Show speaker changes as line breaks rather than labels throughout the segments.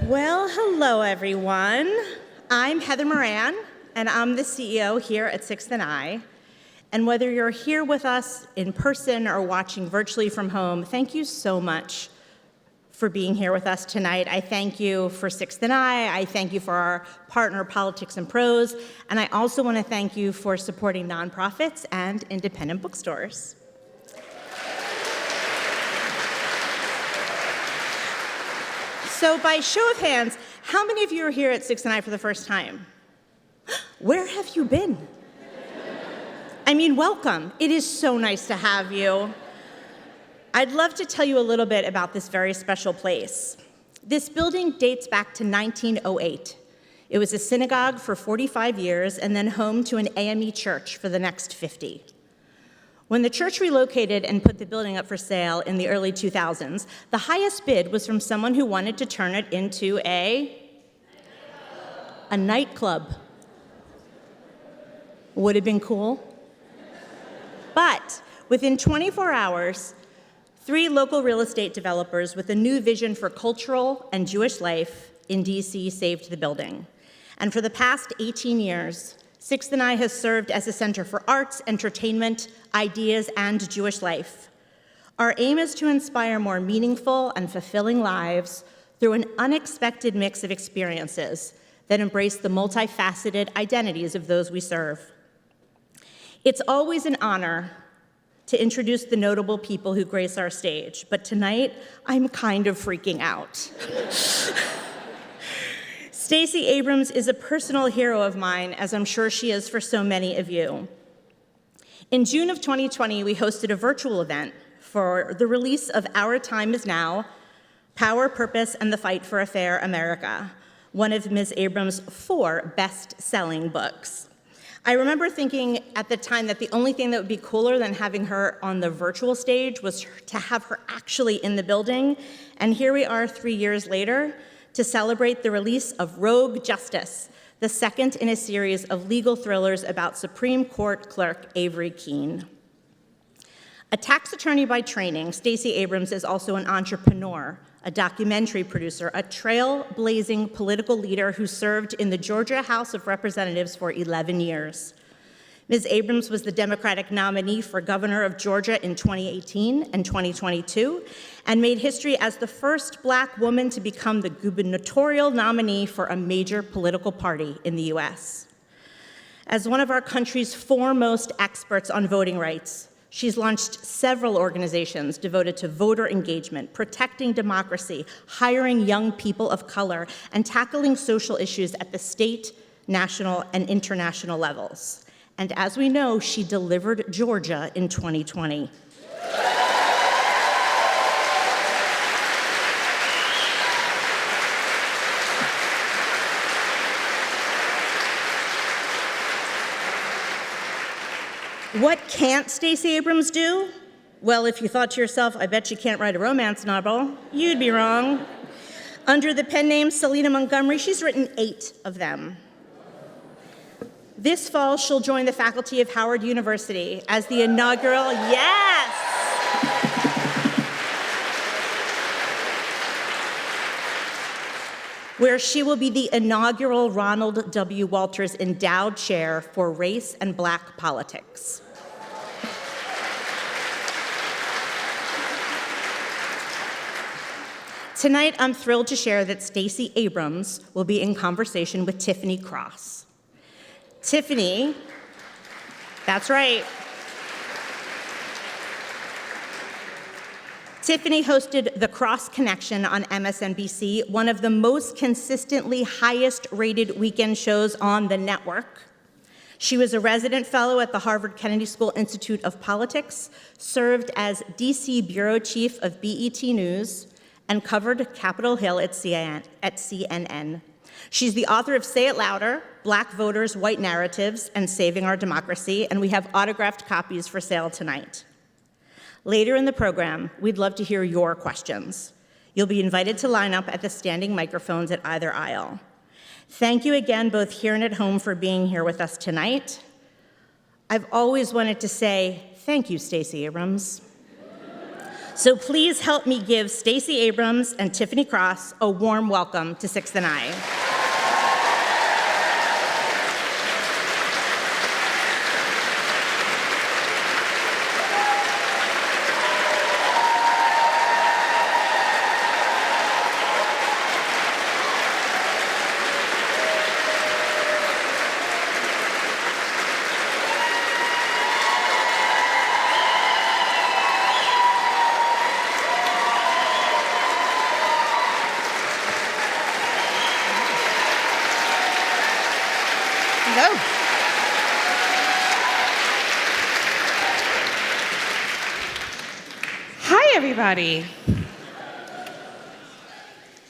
Well, hello, everyone. I'm Heather Moran, and I'm the CEO here at 6th and I. And whether you're here with us in person or watching virtually from home, thank you so much for being here with us tonight. I thank you for 6th and I thank you for our partner, Politics and Prose, and I also want to thank you for supporting nonprofits and independent bookstores. So by show of hands, how many of you are here at 6th and I for the first time? Where have you been? I mean, welcome. It is so nice to have you. I'd love to tell you a little bit about this very special place. This building dates back to 1908. It was a synagogue for 45 years and then home to an AME church for the next 50. When the church relocated and put the building up for sale in the early 2000s, the highest bid was from someone who wanted to turn it into a nightclub. Would have been cool. But within 24 hours, 3 local real estate developers with a new vision for cultural and Jewish life in DC saved the building. And for the past 18 years, 6th and I has served as a center for arts, entertainment, ideas, and Jewish life. Our aim is to inspire more meaningful and fulfilling lives through an unexpected mix of experiences that embrace the multifaceted identities of those we serve. It's always an honor to introduce the notable people who grace our stage, but tonight, I'm kind of freaking out. Stacey Abrams is a personal hero of mine, as I'm sure she is for so many of you. In June of 2020, we hosted a virtual event for the release of Our Time Is Now, Power, Purpose, and the Fight for a Fair America, one of Ms. Abrams' 4 best-selling books. I remember thinking at the time that the only thing that would be cooler than having her on the virtual stage was to have her actually in the building, and here we are 3 years later, to celebrate the release of Rogue Justice, the second in a series of legal thrillers about Supreme Court clerk Avery Keene. A tax attorney by training, Stacey Abrams is also an entrepreneur, a documentary producer, a trailblazing political leader who served in the Georgia House of Representatives for 11 years. Ms. Abrams was the Democratic nominee for governor of Georgia in 2018 and 2022, and made history as the first Black woman to become the gubernatorial nominee for a major political party in the US. As one of our country's foremost experts on voting rights, she's launched several organizations devoted to voter engagement, protecting democracy, hiring young people of color, and tackling social issues at the state, national, and international levels. And as we know, she delivered Georgia in 2020. What can't Stacey Abrams do? Well, if you thought to yourself, I bet she can't write a romance novel, you'd be wrong. Under the pen name Selena Montgomery, she's written 8 of them. This fall, she'll join the faculty of Howard University as the inaugural, yes! Where she will be the inaugural Ronald W. Walters Endowed Chair for Race and Black Politics. Tonight, I'm thrilled to share that Stacey Abrams will be in conversation with Tiffany Cross. Tiffany, that's right. Tiffany hosted The Cross Connection on MSNBC, one of the most consistently highest-rated weekend shows on the network. She was a resident fellow at the Harvard Kennedy School Institute of Politics, served as DC Bureau Chief of BET News, and covered Capitol Hill at CNN. She's the author of Say It Louder, Black Voters, White Narratives, and Saving Our Democracy, and we have autographed copies for sale tonight. Later in the program, we'd love to hear your questions. You'll be invited to line up at the standing microphones at either aisle. Thank you again, both here and at home, for being here with us tonight. I've always wanted to say thank you, Stacey Abrams. So please help me give Stacey Abrams and Tiffany Cross a warm welcome to Sixth and I.
Hi, everybody.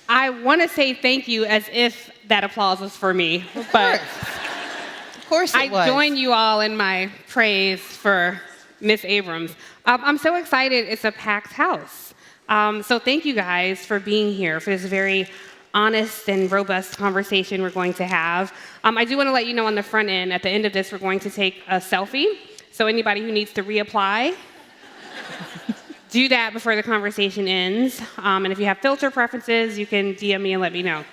I want to say thank you as if that applause was for me, but
Of course it was.
I join you all in my praise for Miss Abrams. I'm so excited. It's a packed house. So thank you guys for being here for this very honest and robust conversation we're going to have. I do want to let you know on the front end, at the end of this, we're going to take a selfie. So anybody who needs to reapply, do that before the conversation ends. And if you have filter preferences, you can DM me and let me know.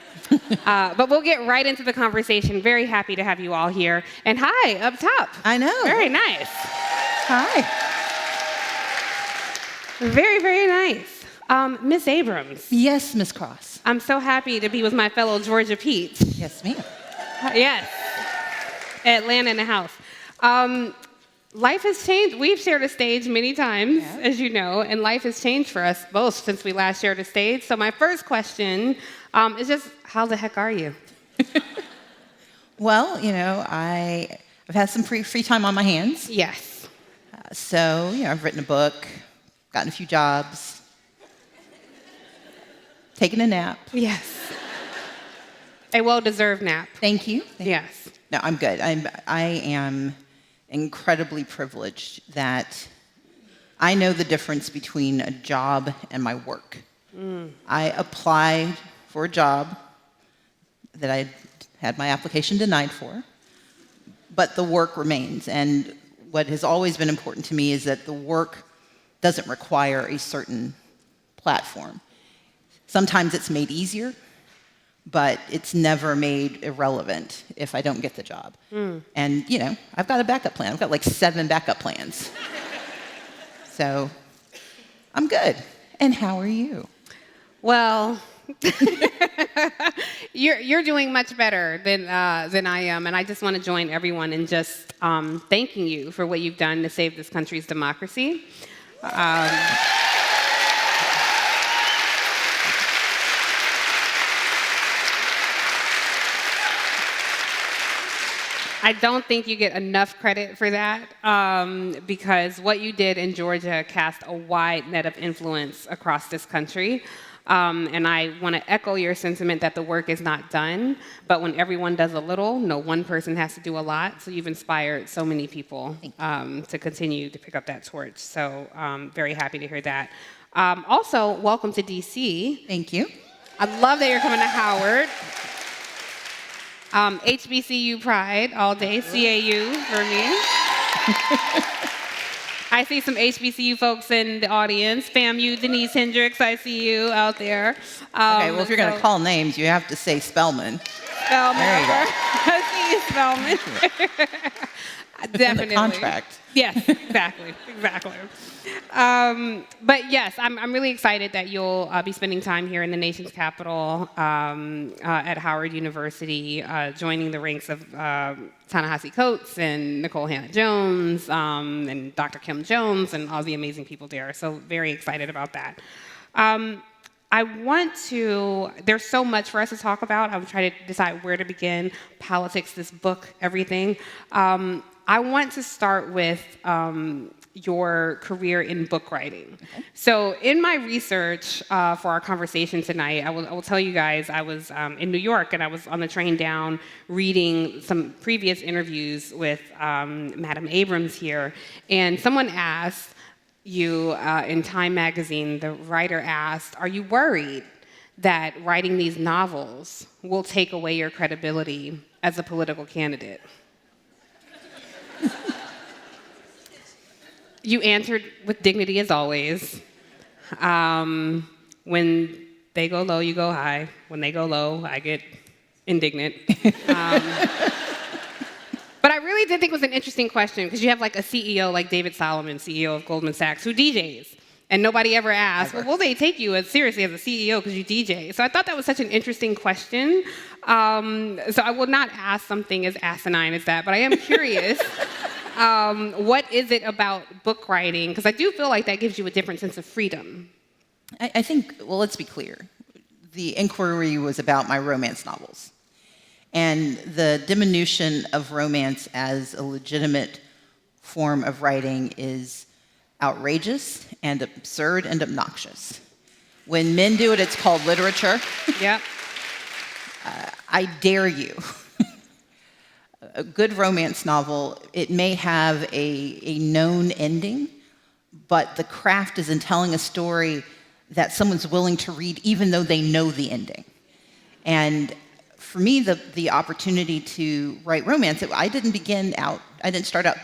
But we'll get right into the conversation. Very happy to have you all here. And hi, up top.
I know.
Very nice.
Hi.
Very, very nice. Miss Abrams.
Yes, Miss Cross.
I'm so happy to be with my fellow Georgia Pete's.
Yes, ma'am.
Yes. Atlanta in the house. Life has changed. We've shared a stage many times, as you know, and life has changed for us both since we last shared a stage. So my first question is just, how the heck are you?
Well, I've had some free time on my hands.
Yes.
So, I've written a book, gotten a few jobs, taken a nap.
Yes. A well-deserved nap.
Thank you.
Yes.
No, I'm good. I am incredibly privileged that I know the difference between a job and my work. I applied for a job that I had my application denied for, but the work remains. And what has always been important to me is that the work doesn't require a certain platform. Sometimes it's made easier, but it's never made irrelevant if I don't get the job. And, I've got a backup plan. I've got like 7 backup plans. So I'm good. And how are you?
Well, you're doing much better than I am, and I just want to join everyone in just thanking you for what you've done to save this country's democracy. I don't think you get enough credit for that because what you did in Georgia cast a wide net of influence across this country. And I want to echo your sentiment that the work is not done, but when everyone does a little, no one person has to do a lot. So you've inspired so many people to continue to pick up that torch. So very happy to hear that. Also, welcome to DC.
Thank you.
I love that you're coming to Howard. HBCU pride all day, CAU for me. I see some HBCU folks in the audience. FAMU, Denise Hendricks, I see you out there.
Okay, well, if you're going to call names, you have to say Spellman.
Spellman.
There you go.
I see you, Spellman. Definitely.
In the contract.
Yes, exactly. But yes, I'm really excited that you'll be spending time here in the nation's capital at Howard University, joining the ranks of Ta-Nehisi Coates and Nicole Hannah-Jones and Dr. Kim Jones and all the amazing people there. So very excited about that. There's so much for us to talk about. I'm trying to decide where to begin. Politics, this book, everything. I want to start with your career in book writing. Okay. So in my research for our conversation tonight, I will tell you guys, I was in New York and I was on the train down reading some previous interviews with Madam Abrams here. And someone asked you in Time magazine, the writer asked, are you worried that writing these novels will take away your credibility as a political candidate? You answered with dignity as always. When they go low, you go high. When they go low, I get indignant. But I really did think it was an interesting question because you have like a CEO like David Solomon, CEO of Goldman Sachs, who DJs. And nobody ever asked, well, will they take you as seriously as a CEO because you DJ? So I thought that was such an interesting question. So I will not ask something as asinine as that, but I am curious, what is it about book writing? Because I do feel like that gives you a different sense of freedom.
I think, well, let's be clear. The inquiry was about my romance novels. And the diminution of romance as a legitimate form of writing is outrageous and absurd and obnoxious. When men do it, it's called literature.
Yep.
I dare you. A good romance novel, it may have a known ending, but the craft is in telling a story that someone's willing to read even though they know the ending. And for me, the opportunity to write romance, I didn't start out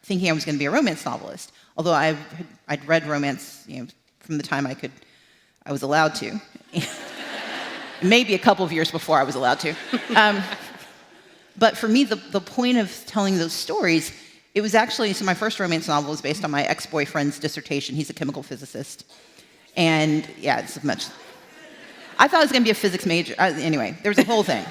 thinking I was going to be a romance novelist, although I'd read romance, from the time I was allowed to. Maybe a couple of years before I was allowed to. But for me, the point of telling those stories, it was actually, so my first romance novel was based on my ex-boyfriend's dissertation. He's a chemical physicist. And yeah, it's much. I thought I was going to be a physics major. Anyway, there was a whole thing.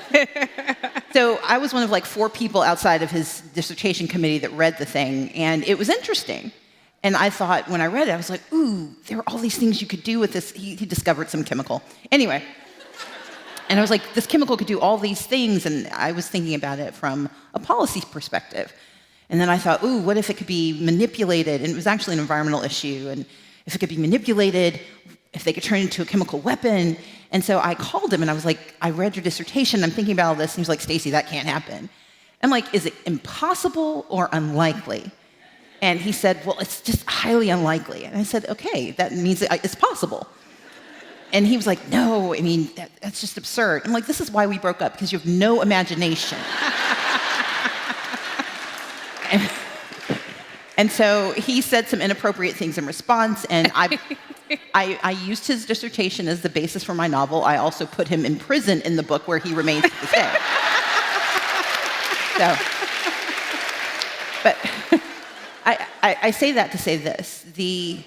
So I was one of like 4 people outside of his dissertation committee that read the thing, and it was interesting. And I thought, when I read it, I was like, ooh, there are all these things you could do with this. He discovered some chemical. Anyway. And I was like, this chemical could do all these things, and I was thinking about it from a policy perspective. And then I thought, ooh, what if it could be manipulated? And it was actually an environmental issue, and if it could be manipulated, if they could turn it into a chemical weapon. And so I called him, and I was like, I read your dissertation, I'm thinking about all this. And he was like, Stacey, that can't happen. I'm like, is it impossible or unlikely? And he said, well, it's just highly unlikely. And I said, okay, that means it's possible. And he was like, no, I mean, that's just absurd. I'm like, this is why we broke up, because you have no imagination. And so he said some inappropriate things in response, and I used his dissertation as the basis for my novel. I also put him in prison in the book, where he remains to this day. So, but I say that to say this. The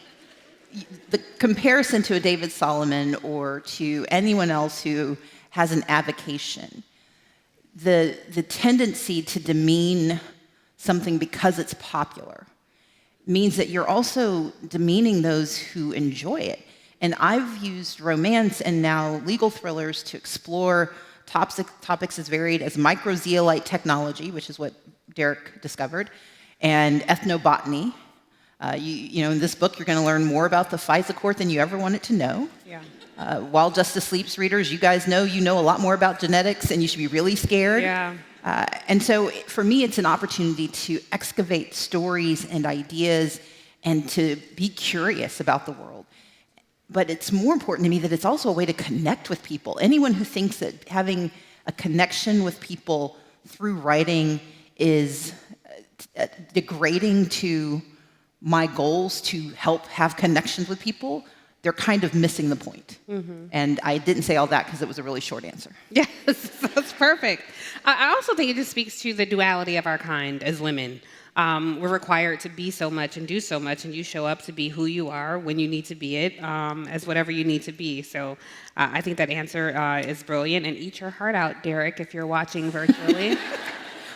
comparison to a David Solomon or to anyone else who has an avocation, the tendency to demean something because it's popular means that you're also demeaning those who enjoy it. And I've used romance and now legal thrillers to explore topics as varied as microzeolite technology, which is what Derek discovered, and ethnobotany. In this book, you're going to learn more about the FISA court than you ever wanted to know.
Yeah.
While Justice Sleeps readers, you guys know a lot more about genetics, and you should be really scared.
Yeah.
And so for me, it's an opportunity to excavate stories and ideas and to be curious about the world. But it's more important to me that it's also a way to connect with people. Anyone who thinks that having a connection with people through writing is degrading to my goals to help have connections with people, they're kind of missing the point. Mm-hmm. And I didn't say all that because it was a really short answer.
Yes, that's perfect. I also think it just speaks to the duality of our kind as women. We're required to be so much and do so much, and you show up to be who you are when you need to be it, as whatever you need to be. So I think that answer is brilliant, and eat your heart out, Derek, if you're watching virtually.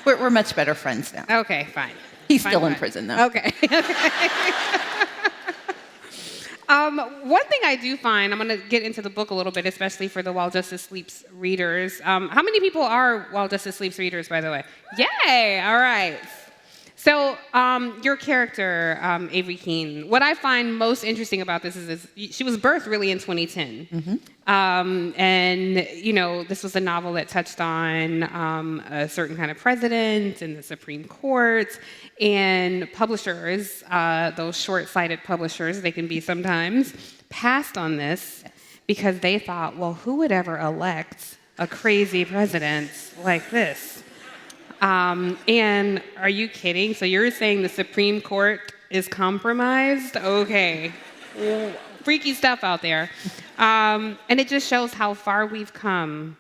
We're much better friends now.
Okay, fine.
He's still in prison, though.
Okay. One thing I do find, I'm going to get into the book a little bit, especially for the While Justice Sleeps readers. How many people are While Justice Sleeps readers, by the way? Yay! All right. So your character, Avery Keene, what I find most interesting about this is she was birthed really in 2010. Mm-hmm. And, this was a novel that touched on a certain kind of president and the Supreme Court, and publishers, those short-sighted publishers, they can be sometimes, passed on this because they thought, well, who would ever elect a crazy president like this? And are you kidding? So you're saying the Supreme Court is compromised? Okay. freaky stuff out there. And it just shows how far we've come.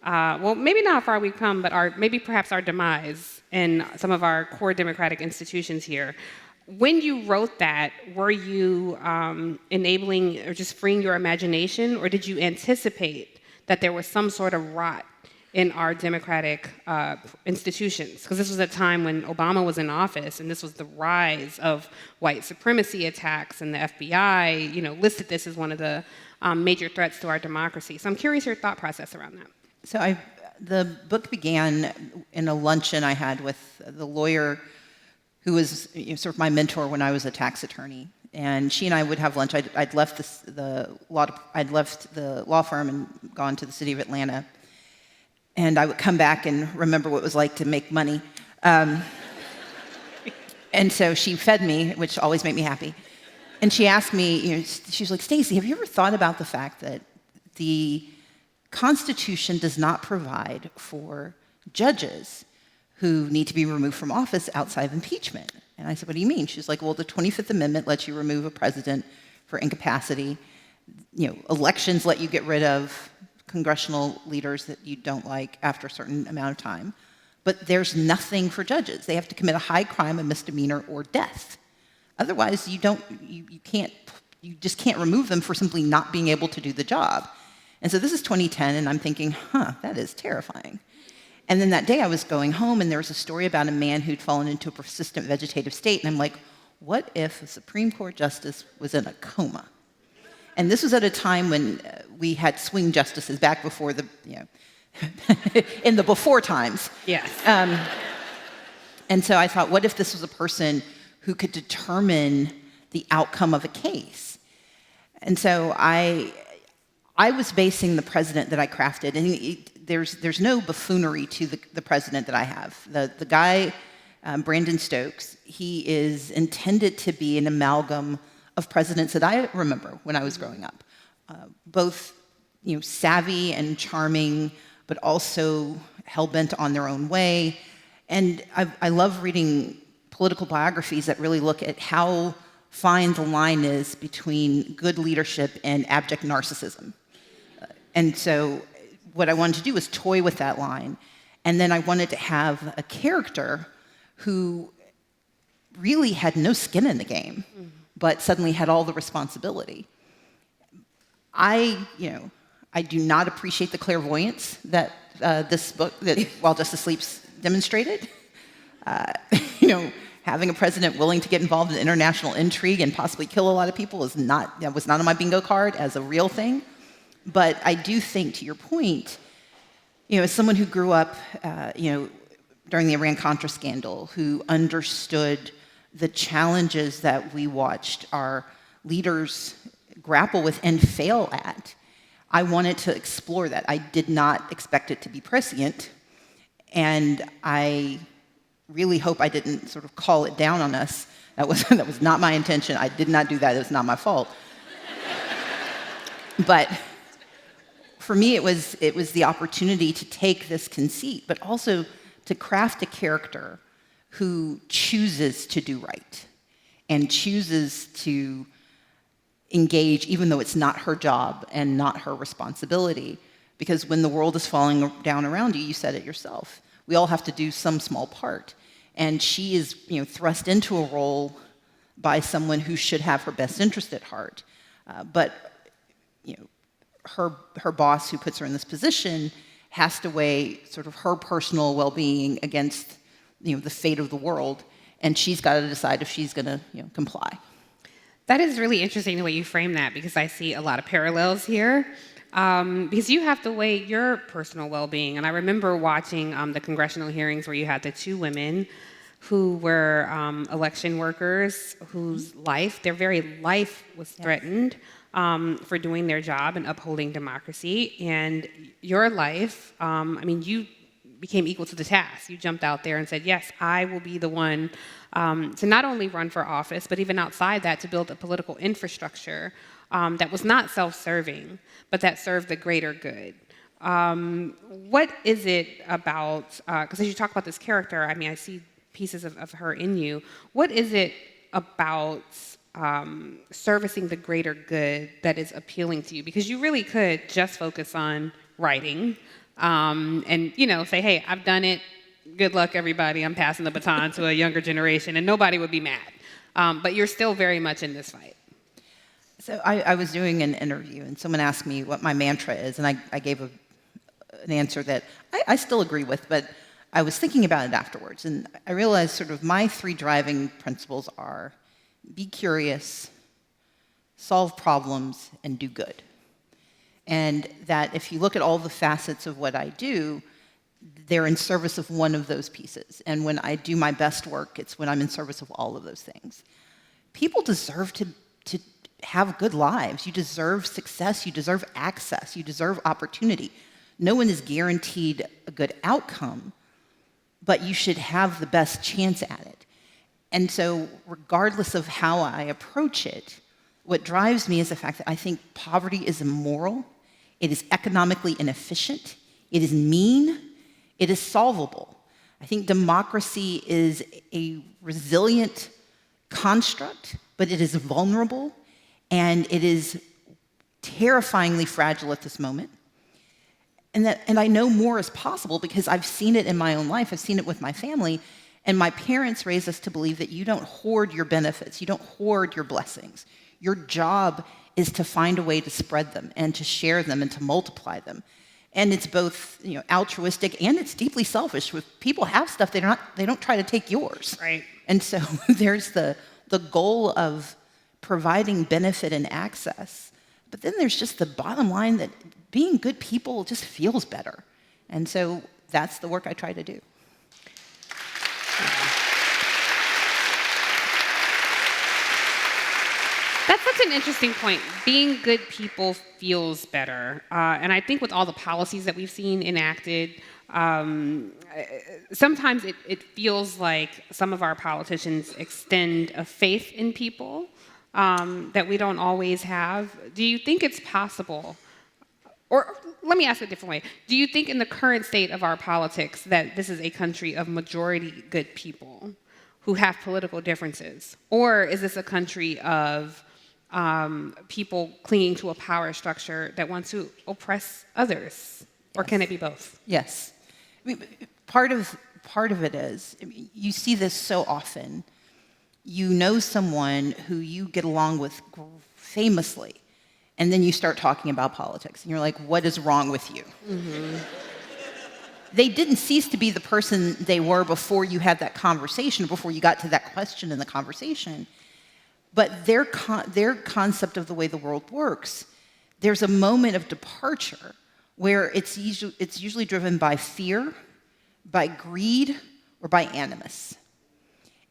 Well, maybe not how far we've come, but maybe perhaps our demise in some of our core democratic institutions here. When you wrote that, were you enabling or just freeing your imagination, or did you anticipate that there was some sort of rot in our democratic institutions? Because this was a time when Obama was in office, and this was the rise of white supremacy attacks, and the FBI, listed this as one of the major threats to our democracy. So I'm curious your thought process around that.
So the book began in a luncheon I had with the lawyer who was sort of my mentor when I was a tax attorney, and she and I would have lunch. I'd left the law firm and gone to the city of Atlanta, and I would come back and remember what it was like to make money. And so she fed me, which always made me happy. And she asked me, she was like, "Stacey, have you ever thought about the fact that the Constitution does not provide for judges who need to be removed from office outside of impeachment?" And I said, "What do you mean?" She's like, "Well, the 25th Amendment lets you remove a president for incapacity. Elections let you get rid of congressional leaders that you don't like after a certain amount of time. But there's nothing for judges. They have to commit a high crime, a misdemeanor, or death. Otherwise, you just can't remove them for simply not being able to do the job." And so this is 2010, and I'm thinking, that is terrifying. And then that day I was going home, and there was a story about a man who'd fallen into a persistent vegetative state, and I'm like, what if a Supreme Court justice was in a coma? And this was at a time when we had swing justices back before in the before times.
Yes.
And so I thought, what if this was a person who could determine the outcome of a case? And so I was basing the president that I crafted, and there's no buffoonery to the president that I have. The guy, Brandon Stokes, he is intended to be an amalgam of presidents that I remember when I was growing up. Both savvy and charming, but also hell-bent on their own way. And I love reading political biographies that really look at how fine the line is between good leadership and abject narcissism. And so what I wanted to do was toy with that line. And then I wanted to have a character who really had no skin in the game, but suddenly had all the responsibility. I do not appreciate the clairvoyance that this book, that While Justice Sleeps, demonstrated. Having a president willing to get involved in international intrigue and possibly kill a lot of people was not on my bingo card as a real thing. But I do think, to your point, as someone who grew up, during the Iran-Contra scandal, who understood the challenges that we watched our leaders grapple with and fail at, I wanted to explore that. I did not expect it to be prescient, and I really hope I didn't sort of call it down on us. That was not my intention. I did not do that. It was not my fault. But for me, it was the opportunity to take this conceit, but also to craft a character who chooses to do right and chooses to engage even though it's not her job and not her responsibility. Because when the world is falling down around you, you said it yourself, we all have to do some small part. And she is thrust into a role by someone who should have her best interest at heart. But her boss who puts her in this position has to weigh sort of her personal well-being against the fate of the world, and she's got to decide if she's going to comply.
That is really interesting the way you frame that, because I see a lot of parallels here. Because you have to weigh your personal well-being. And I remember watching the congressional hearings where you had the two women who were election workers whose their very life was threatened for doing their job and upholding democracy. And your life, you became equal to the task. You jumped out there and said, yes, I will be the one to not only run for office, but even outside that, to build a political infrastructure that was not self-serving, but that served the greater good. What is it about, because as you talk about this character, I see pieces of her in you. What is it about servicing the greater good that is appealing to you? Because you really could just focus on writing and, say, hey, I've done it. Good luck, everybody. I'm passing the baton to a younger generation, and nobody would be mad. But you're still very much in this fight.
So I was doing an interview, and someone asked me what my mantra is, and I gave an answer that I still agree with, but I was thinking about it afterwards, and I realized sort of my 3 driving principles are be curious, solve problems, and do good. And that if you look at all the facets of what I do, they're in service of one of those pieces. And when I do my best work, it's when I'm in service of all of those things. People deserve to have good lives. You deserve success. You deserve access. You deserve opportunity. No one is guaranteed a good outcome, but you should have the best chance at it. And so regardless of how I approach it, what drives me is the fact that I think poverty is immoral, it is economically inefficient, it is mean, it is solvable. I think democracy is a resilient construct, but it is vulnerable, and it is terrifyingly fragile at this moment. And I know more is possible because I've seen it in my own life. I've seen it with my family. And my parents raised us to believe that you don't hoard your benefits. You don't hoard your blessings. Your job is to find a way to spread them and to share them and to multiply them. And it's both altruistic and it's deeply selfish. If people have stuff, they don't try to take yours.
Right.
And so there's the goal of providing benefit and access. But then there's just the bottom line that being good people just feels better. And so that's the work I try to do.
That's such an interesting point. Being good people feels better. And I think with all the policies that we've seen enacted, sometimes it feels like some of our politicians extend a faith in people that we don't always have. Do you think it's possible, or let me ask it a different way. Do you think in the current state of our politics that this is a country of majority good people who have political differences? Or is this a country of people clinging to a power structure that wants to oppress others? Or can it be both?
Yes. I mean, part of it is, you see this so often. You know someone who you get along with famously, and then you start talking about politics, and you're like, what is wrong with you? Mm-hmm. They didn't cease to be the person they were before you had that conversation, before you got to that question in the conversation. But their concept of the way the world works, there's a moment of departure where it's usually driven by fear, by greed, or by animus.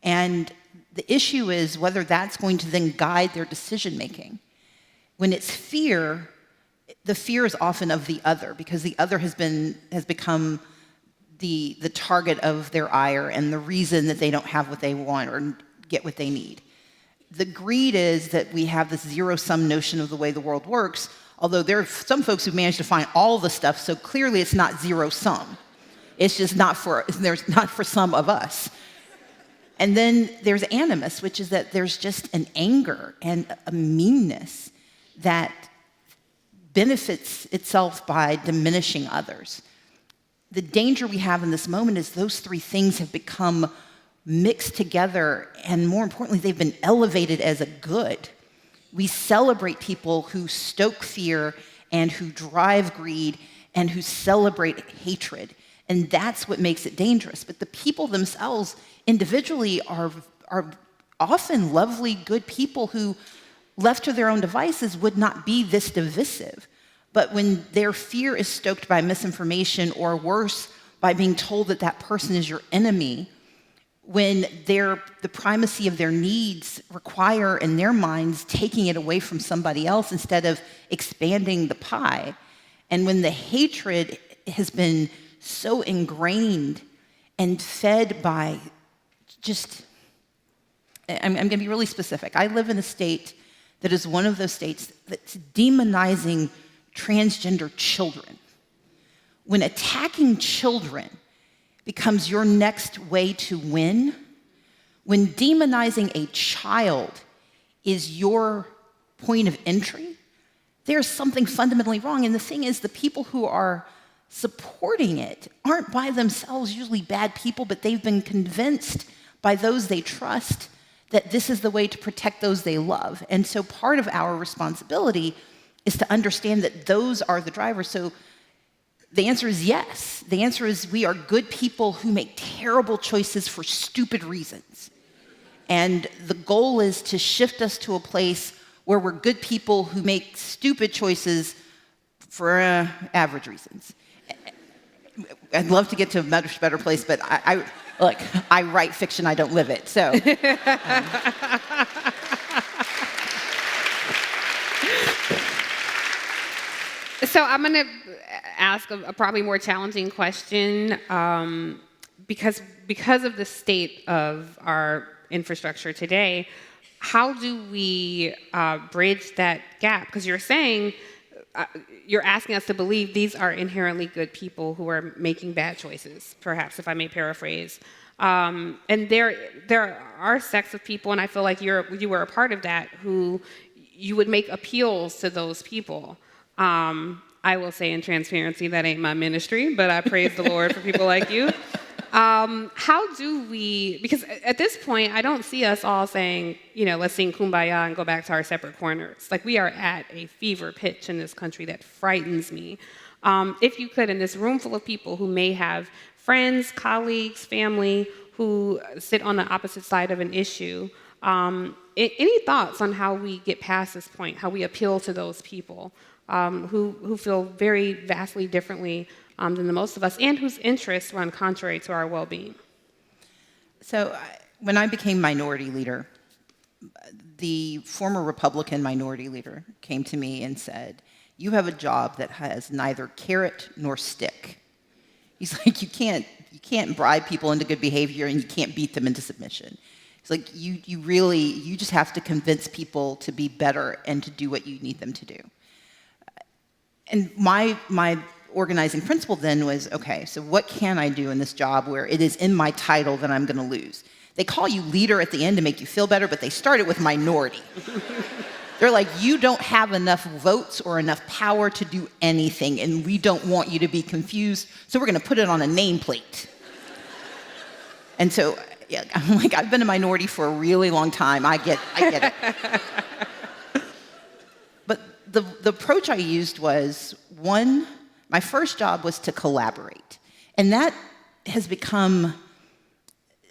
And the issue is whether that's going to then guide their decision-making. When it's fear, the fear is often of the other, because the other has become the target of their ire and the reason that they don't have what they want or get what they need. The greed is that we have this zero-sum notion of the way the world works, although there are some folks who've managed to find all the stuff, so clearly it's not zero-sum. It's just not for some of us. And then there's animus, which is that there's just an anger and a meanness that benefits itself by diminishing others. The danger we have in this moment is those 3 things have become mixed together, and more importantly, they've been elevated as a good. We celebrate people who stoke fear and who drive greed and who celebrate hatred, and that's what makes it dangerous. But the people themselves individually are often lovely, good people who, left to their own devices, would not be this divisive. But when their fear is stoked by misinformation, or worse, by being told that that person is your enemy, when the primacy of their needs require, in their minds, taking it away from somebody else instead of expanding the pie, and when the hatred has been so ingrained and fed by just, I'm going to be really specific. I live in a state that is one of those states that's demonizing transgender children. When attacking children becomes your next way to win, when demonizing a child is your point of entry, there's something fundamentally wrong. And the thing is, the people who are supporting it aren't by themselves usually bad people, but they've been convinced by those they trust that this is the way to protect those they love. And so part of our responsibility is to understand that those are the drivers. So the answer is yes. The answer is we are good people who make terrible choices for stupid reasons. And the goal is to shift us to a place where we're good people who make stupid choices for average reasons. I'd love to get to a much better place, but look, I write fiction, I don't live it, so.
So I'm going to ask a probably more challenging question because of the state of our infrastructure today. How do we bridge that gap? Because you're saying, you're asking us to believe these are inherently good people who are making bad choices, perhaps, if I may paraphrase. And there are sects of people, and I feel like you were a part of that, who you would make appeals to those people. I will say in transparency, that ain't my ministry, but I praise the Lord for people like you. How do we, because at this point, I don't see us all saying, let's sing Kumbaya and go back to our separate corners. Like, we are at a fever pitch in this country that frightens me. If you could, in this room full of people who may have friends, colleagues, family, who sit on the opposite side of an issue, any thoughts on how we get past this point, how we appeal to those people who feel very vastly differently than the most of us, and whose interests run contrary to our well-being?
So when I became minority leader, the former Republican minority leader came to me and said, "You have a job that has neither carrot nor stick." He's like, you can't bribe people into good behavior, and you can't beat them into submission. It's like, you just have to convince people to be better and to do what you need them to do. And my organizing principle then was, okay, so what can I do in this job where it is in my title that I'm going to lose? They call you leader at the end to make you feel better, but they started with minority. They're like, you don't have enough votes or enough power to do anything, and we don't want you to be confused, so we're going to put it on a nameplate. And so, yeah, I'm like, I've been a minority for a really long time. I get it. But the approach I used was, one, my first job was to collaborate. And that has become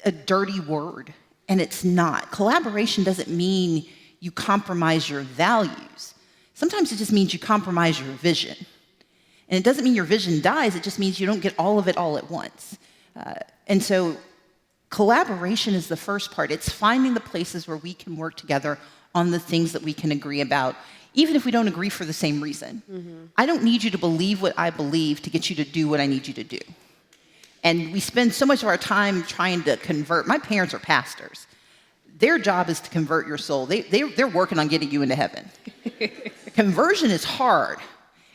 a dirty word, and it's not. Collaboration doesn't mean you compromise your values. Sometimes it just means you compromise your vision. And it doesn't mean your vision dies, it just means you don't get all of it all at once. And so collaboration is the first part. It's finding the places where we can work together on the things that we can agree about, even if we don't agree for the same reason. Mm-hmm. I don't need you to believe what I believe to get you to do what I need you to do. And we spend so much of our time trying to convert. My parents are pastors. Their job is to convert your soul. They're working on getting you into heaven. Conversion is hard.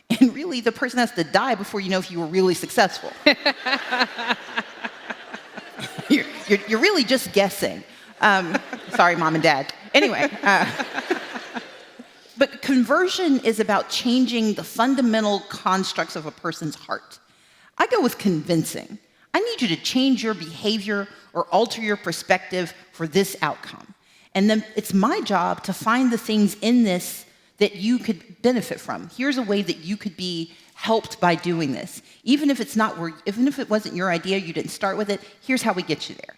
And really, the person has to die before you know if you were really successful. You're really just guessing. Sorry, Mom and Dad. Anyway. But conversion is about changing the fundamental constructs of a person's heart. I go with convincing. I need you to change your behavior or alter your perspective for this outcome. And then it's my job to find the things in this that you could benefit from. Here's a way that you could be helped by doing this. Even if it wasn't your idea, you didn't start with it, here's how we get you there.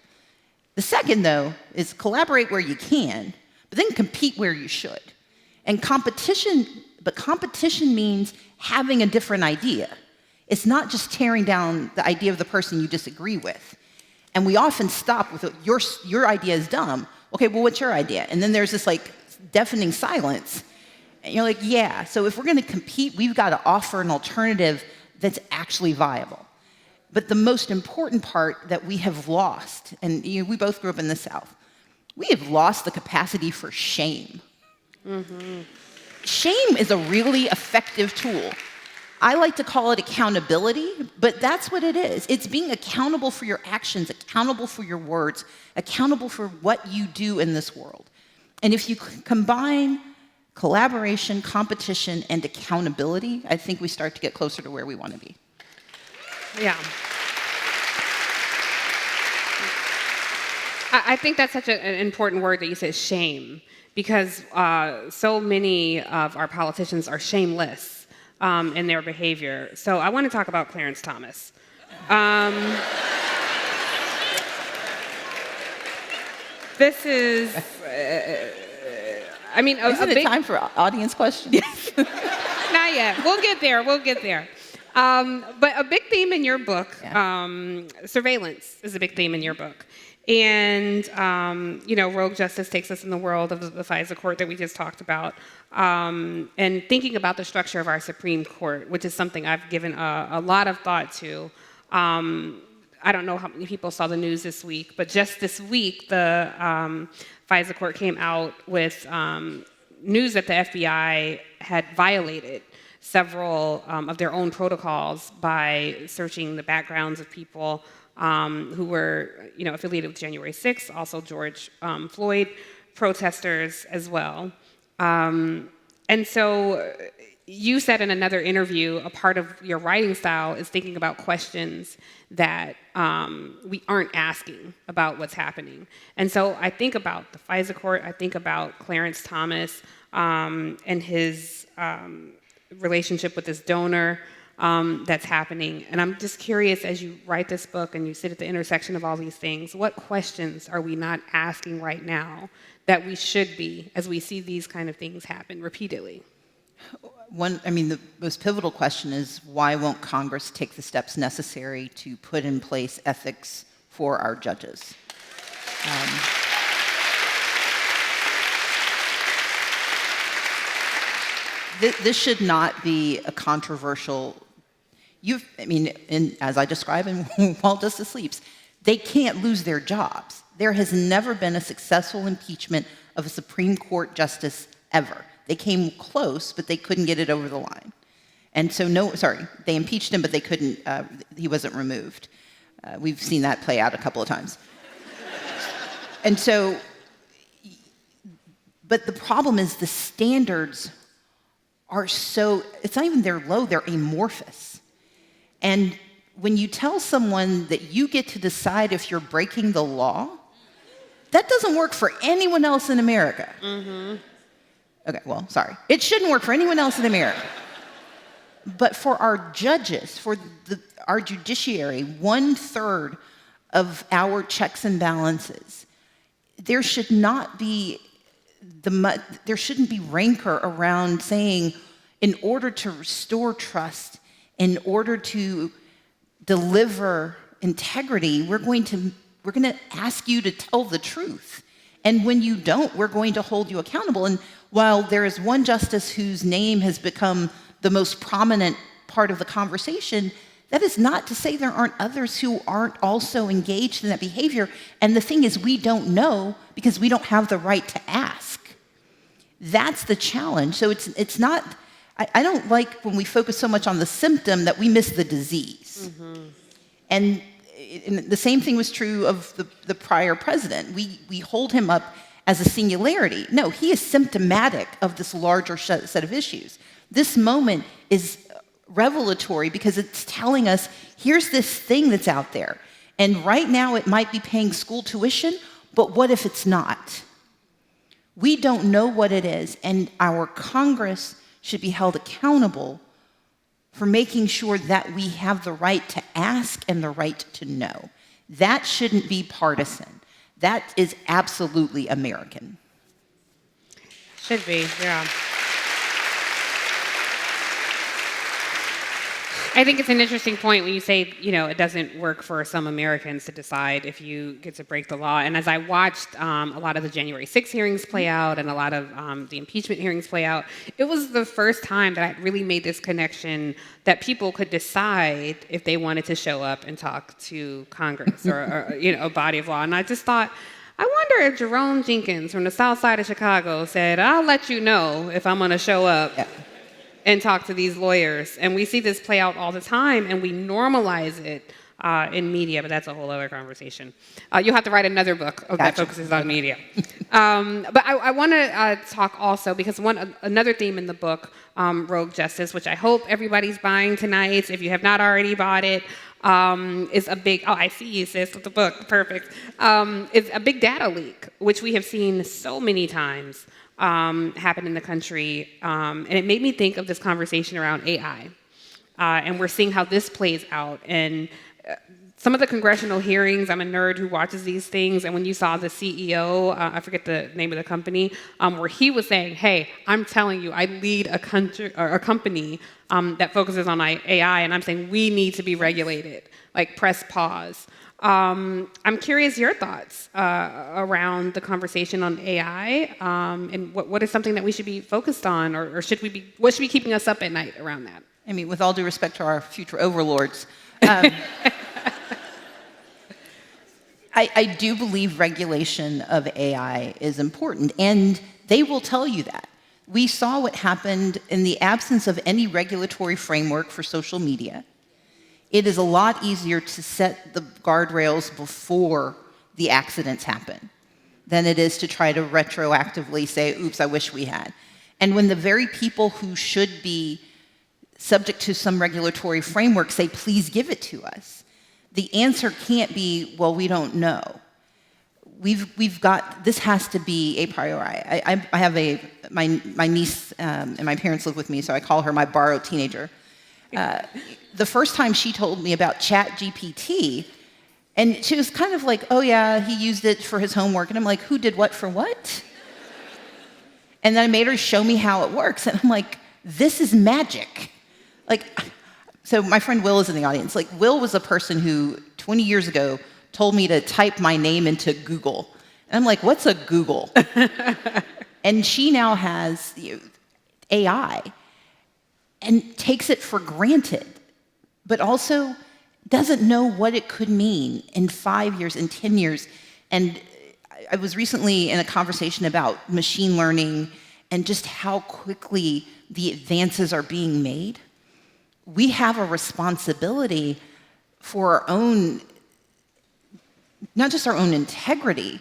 The second, though, is collaborate where you can, but then compete where you should. And competition means having a different idea. It's not just tearing down the idea of the person you disagree with. And we often stop with, your idea is dumb. Okay, well, what's your idea? And then there's this like deafening silence. And you're like, yeah, so if we're gonna compete, we've gotta offer an alternative that's actually viable. But the most important part that we have lost, and we both grew up in the South, we have lost the capacity for shame. Mm-hmm. Shame is a really effective tool. I like to call it accountability, but that's what it is. It's being accountable for your actions, accountable for your words, accountable for what you do in this world. And if you combine collaboration, competition, and accountability, I think we start to get closer to where we want to be.
Yeah. I think that's such an important word that you said, shame, because so many of our politicians are shameless in their behavior. So I want to talk about Clarence Thomas. This is, I mean,
Isn't it time for audience questions?
Not yet. We'll get there. We'll get there. But a big theme in your book, surveillance is a big theme in your book. And, rogue justice takes us in the world of the FISA court that we just talked about. And thinking about the structure of our Supreme Court, which is something I've given a lot of thought to. I don't know how many people saw the news this week, but just this week, the FISA court came out with news that the FBI had violated several of their own protocols by searching the backgrounds of people who were, affiliated with January 6th, also George Floyd protesters as well. And so you said in another interview, a part of your writing style is thinking about questions that we aren't asking about what's happening. And so I think about the FISA court, I think about Clarence Thomas and his relationship with this donor that's happening. And I'm just curious, as you write this book and you sit at the intersection of all these things, what questions are we not asking right now that we should be as we see these kind of things happen repeatedly?
The most pivotal question is, why won't Congress take the steps necessary to put in place ethics for our judges? This should not be a controversial. As I describe in While Justice Sleeps, they can't lose their jobs. There has never been a successful impeachment of a Supreme Court justice ever. They came close, but they couldn't get it over the line. And so, they impeached him, but they couldn't, he wasn't removed. We've seen that play out a couple of times. And so, but the problem is the standards are it's not even they're low, they're amorphous. And when you tell someone that you get to decide if you're breaking the law, that doesn't work for anyone else in America. Mm-hmm. Okay, it shouldn't work for anyone else in America. But for our judges, for our judiciary, 1/3 of our checks and balances, there shouldn't be rancor around saying, in order to restore trust, in order to deliver integrity, we're going to ask you to tell the truth. And when you don't, we're going to hold you accountable. And while there is one justice whose name has become the most prominent part of the conversation, that is not to say there aren't others who aren't also engaged in that behavior. And the thing is, we don't know because we don't have the right to ask. That's the challenge. So it's not, I don't like when we focus so much on the symptom that we miss the disease. Mm-hmm. And the same thing was true of the prior president. We hold him up as a singularity. No, he is symptomatic of this larger set of issues. This moment is revelatory because it's telling us, here's this thing that's out there. And right now it might be paying school tuition, but what if it's not? We don't know what it is, and our Congress should be held accountable for making sure that we have the right to ask and the right to know. That shouldn't be partisan. That is absolutely American.
Should be, yeah. I think it's an interesting point when you say, it doesn't work for some Americans to decide if you get to break the law. And as I watched a lot of the January 6th hearings play out and a lot of the impeachment hearings play out, it was the first time that I really made this connection that people could decide if they wanted to show up and talk to Congress or a body of law. And I just thought, I wonder if Jerome Jenkins from the South Side of Chicago said, I'll let you know if I'm going to show up. Yeah. And talk to these lawyers. And we see this play out all the time, and we normalize it in media, but that's a whole other conversation. You'll have to write another book that
Gotcha.
focuses on media. But I want to talk also, because another theme in the book, Rogue Justice, which I hope everybody's buying tonight, if you have not already bought it, is a big, I see you, sis, with the book, perfect. It's a big data leak, which we have seen so many times happen in the country. And it made me think of this conversation around AI. And we're seeing how this plays out. And some of the congressional hearings, I'm a nerd who watches these things, and when you saw the CEO, I forget the name of the company, where he was saying, hey, I'm telling you, I lead a company that focuses on AI, and I'm saying we need to be regulated, like press pause. I'm curious your thoughts around the conversation on AI, and what is something that we should be focused on, or what should be keeping us up at night around that?
I mean, with all due respect to our future overlords, I do believe regulation of AI is important, and they will tell you that. We saw what happened in the absence of any regulatory framework for social media. It is a lot easier to set the guardrails before the accidents happen than it is to try to retroactively say, oops, I wish we had. And when the very people who should be subject to some regulatory framework say, please give it to us, the answer can't be, well, we don't know. We've got, this has to be a priority. I have my niece, and my parents live with me, so I call her my borrowed teenager. The first time she told me about ChatGPT, and she was kind of like, oh yeah, he used it for his homework. And I'm like, who did what for what? And then I made her show me how it works. And I'm like, this is magic. Like, so my friend Will is in the audience. Like, Will was a person who 20 years ago told me to type my name into Google. And I'm like, what's a Google? And she now has AI and takes it for granted, but also doesn't know what it could mean in 5 years, in 10 years. And I was recently in a conversation about machine learning and just how quickly the advances are being made. We have a responsibility for our own, not just our own integrity,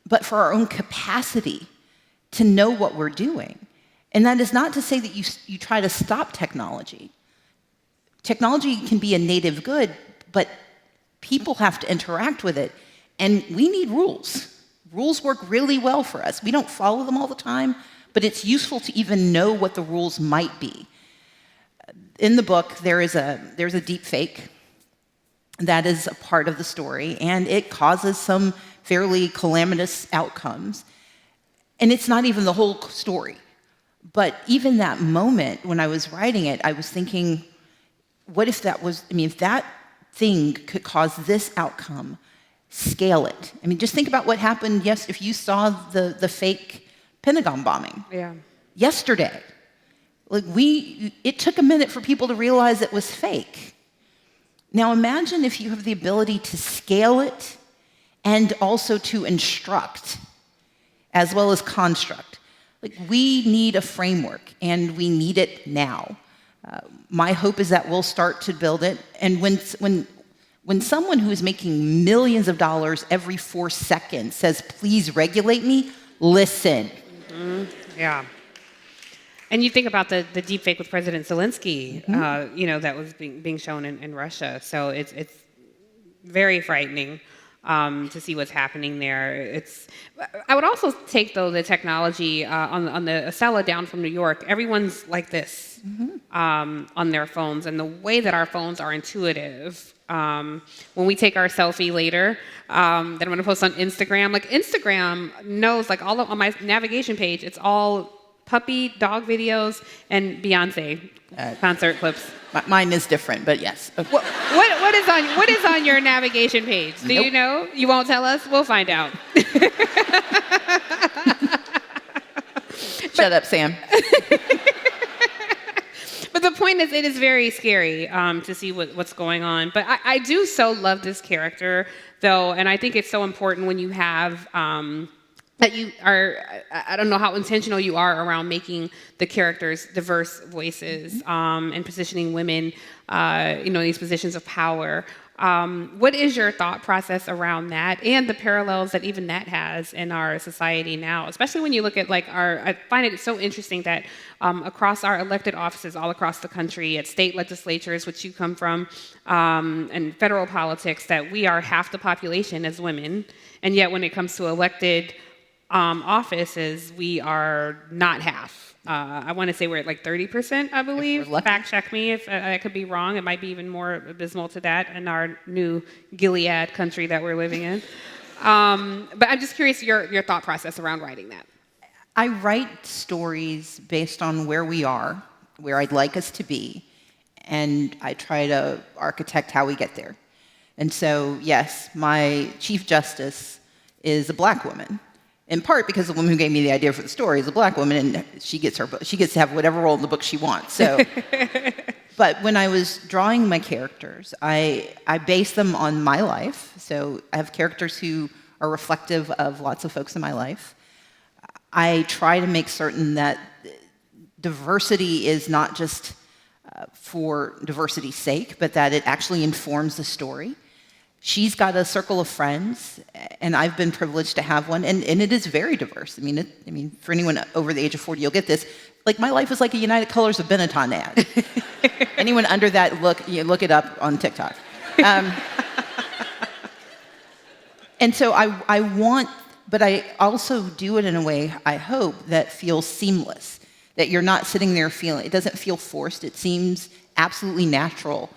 but for our own capacity to know what we're doing. And that is not to say that you try to stop technology. Technology can be a native good, but people have to interact with it. And we need rules. Rules work really well for us. We don't follow them all the time, but it's useful to even know what the rules might be. In the book, there's a deep fake that is a part of the story, and it causes some fairly calamitous outcomes. And it's not even the whole story. But even that moment when I was writing it, I was thinking, what if that was, if that thing could cause this outcome, scale it. Just think about what happened, if you saw the fake Pentagon bombing.
Yeah.
Yesterday. Like it took a minute for people to realize it was fake. Now imagine if you have the ability to scale it and also to instruct as well as construct. Like we need a framework and we need it now. My hope is that we'll start to build it. And when someone who is making millions of dollars every 4 seconds says, please regulate me, listen.
Mm-hmm. Yeah. And you think about the deepfake with President Zelensky, that was being shown in Russia. So it's very frightening to see what's happening there. I would also take, though, the technology on the Acela down from New York. Everyone's like this on their phones. And the way that our phones are intuitive, when we take our selfie later, that I'm going to post on Instagram, like Instagram knows, like on my navigation page, it's all puppy, dog videos, and Beyonce concert clips.
Mine is different, but yes. Okay.
What is on your navigation page? Do you know? You won't tell us? We'll find out.
Shut up, Sam.
But the point is, it is very scary to see what's going on. But I do so love this character, though, and I think it's so important when you have that you are, I don't know how intentional you are around making the characters diverse voices and positioning women, in these positions of power. What is your thought process around that and the parallels that even that has in our society now, especially when you look at I find it so interesting that across our elected offices all across the country, at state legislatures, which you come from, and federal politics, that we are half the population as women, and yet when it comes to elected offices, we are not half. I want to say we're at 30%, I believe. Fact check me if I could be wrong. It might be even more abysmal to that in our new Gilead country that we're living in. But I'm just curious your thought process around writing that.
I write stories based on where we are, where I'd like us to be, and I try to architect how we get there. And so, yes, my Chief Justice is a black woman. In part because the woman who gave me the idea for the story is a black woman, and she gets to have whatever role in the book she wants. So, but when I was drawing my characters, I base them on my life. So I have characters who are reflective of lots of folks in my life. I try to make certain that diversity is not just for diversity's sake, but that it actually informs the story. She's got a circle of friends, and I've been privileged to have one, and it is very diverse. I mean, for anyone over the age of 40, you'll get this. My life is like a United Colors of Benetton ad. Anyone under that, look it up on TikTok. And so I want, but I also do it in a way, I hope, that feels seamless, that you're not sitting there feeling, it doesn't feel forced, it seems absolutely natural.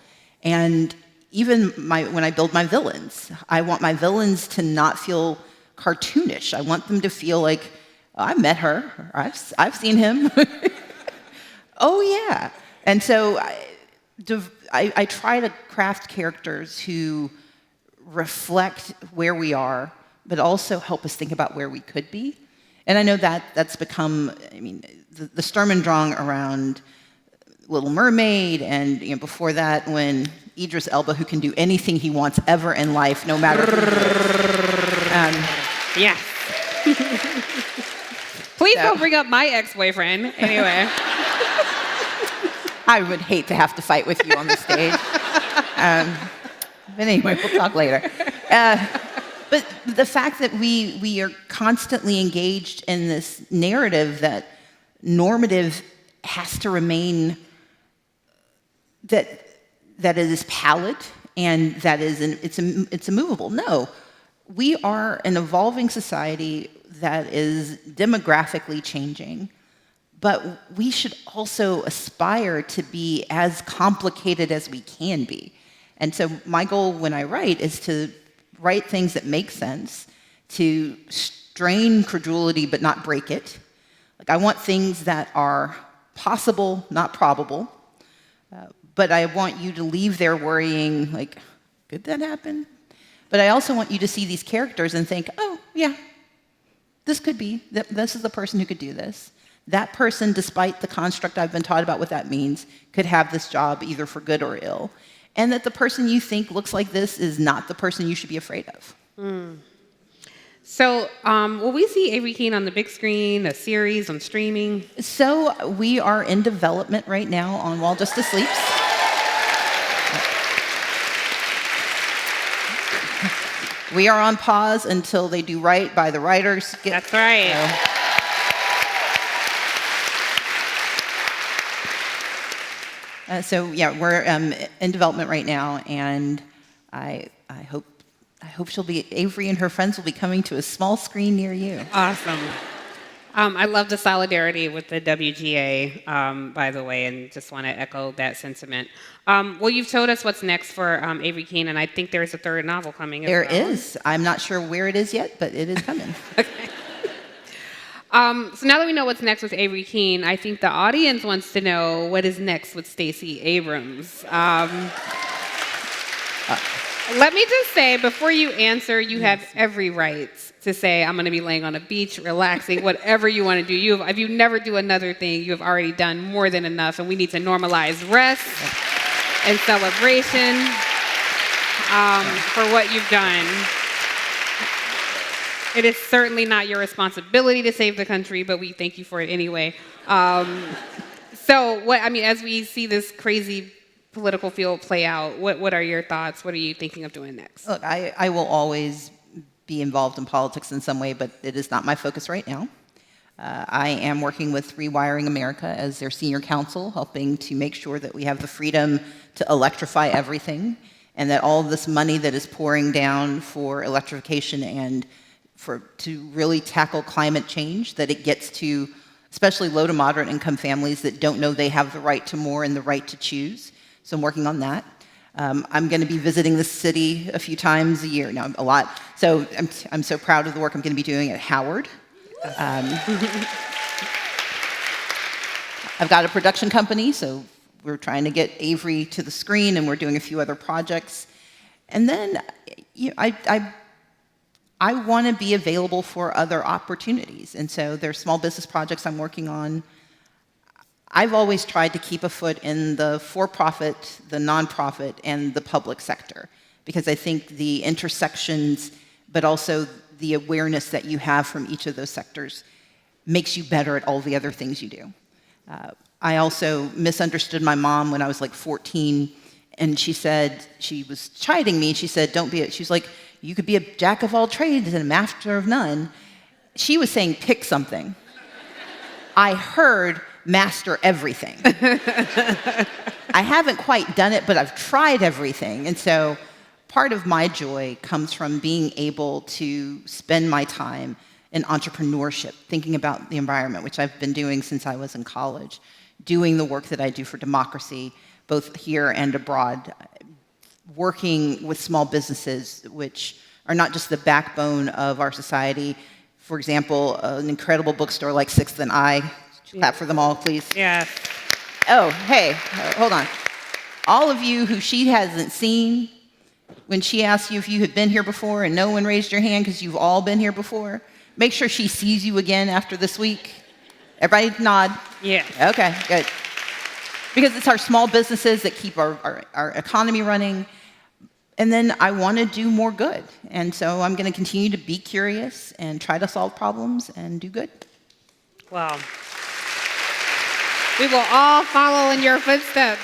And even when I build my villains, I want my villains to not feel cartoonish. I want them to feel like, oh, I met her, or I've seen him. Oh, yeah. And so I try to craft characters who reflect where we are, but also help us think about where we could be. And I know that's become, the Sturm und Drang around Little Mermaid, and before that, when Idris Elba, who can do anything he wants ever in life, no matter who he is.
Yes. Please don't bring up my ex-boyfriend. Anyway.
I would hate to have to fight with you on the stage. But anyway, we'll talk later. But the fact that we are constantly engaged in this narrative that normative has to remain, that it is pallid and that it's immovable. No, we are an evolving society that is demographically changing, but we should also aspire to be as complicated as we can be. And so my goal when I write is to write things that make sense, to strain credulity but not break it. I want things that are possible, not probable. But I want you to leave there worrying, could that happen? But I also want you to see these characters and think, oh, yeah, this could be, this is the person who could do this. That person, despite the construct I've been taught about what that means, could have this job either for good or ill. And that the person you think looks like this is not the person you should be afraid of.
Mm. So, will we see Avery Keene on the big screen, a series on streaming?
So, we are in development right now on While Justice Sleeps. We are on pause until they do right by the writers.
That's right.
So yeah, we're in development right now, and I hope Avery and her friends will be coming to a small screen near you.
Awesome. I love the solidarity with the WGA, by the way, and just want to echo that sentiment. Well, you've told us what's next for Avery Keene, and I think there's a third novel coming.
There is. I'm not sure where it is yet, but it is coming.
Okay. So now that we know what's next with Avery Keene, I think the audience wants to know what is next with Stacey Abrams. Let me just say, before you answer, you have every right to say, I'm going to be laying on a beach, relaxing, whatever you want to do. If you never do another thing, you have already done more than enough, and we need to normalize rest and celebration for what you've done. It is certainly not your responsibility to save the country, but we thank you for it anyway. As we see this crazy political field play out, what are your thoughts? What are you thinking of doing next?
Look, I will always be involved in politics in some way, but it is not my focus right now. I am working with Rewiring America as their senior counsel, helping to make sure that we have the freedom to electrify everything, and that all of this money that is pouring down for electrification and to really tackle climate change, that it gets to especially low to moderate income families that don't know they have the right to more and the right to choose. So I'm working on that. I'm going to be visiting the city a few times a year, no, a lot. So I'm so proud of the work I'm going to be doing at Howard. I've got a production company, so we're trying to get Avery to the screen, and we're doing a few other projects. And then I want to be available for other opportunities. And so there's small business projects I'm working on. I've always tried to keep a foot in the for-profit, the nonprofit, and the public sector, because I think the intersections, but also the awareness that you have from each of those sectors makes you better at all the other things you do. I also misunderstood my mom when I was like 14, and she said, she was chiding me, she said, she's like, you could be a jack of all trades and a master of none. She was saying, pick something. I heard master everything. I haven't quite done it, but I've tried everything. And so part of my joy comes from being able to spend my time in entrepreneurship, thinking about the environment, which I've been doing since I was in college, doing the work that I do for democracy, both here and abroad, working with small businesses, which are not just the backbone of our society. For example, an incredible bookstore like Sixth and I. Clap for them all, please.
Yeah.
Oh, hey, hold on. All of you who she hasn't seen, when she asked you if you had been here before and no one raised your hand because you've all been here before, make sure she sees you again after this week. Everybody nod.
Yeah.
Okay, good. Because it's our small businesses that keep our economy running. And then I want to do more good. And so I'm going to continue to be curious and try to solve problems and do good.
Wow. We will all follow in your footsteps.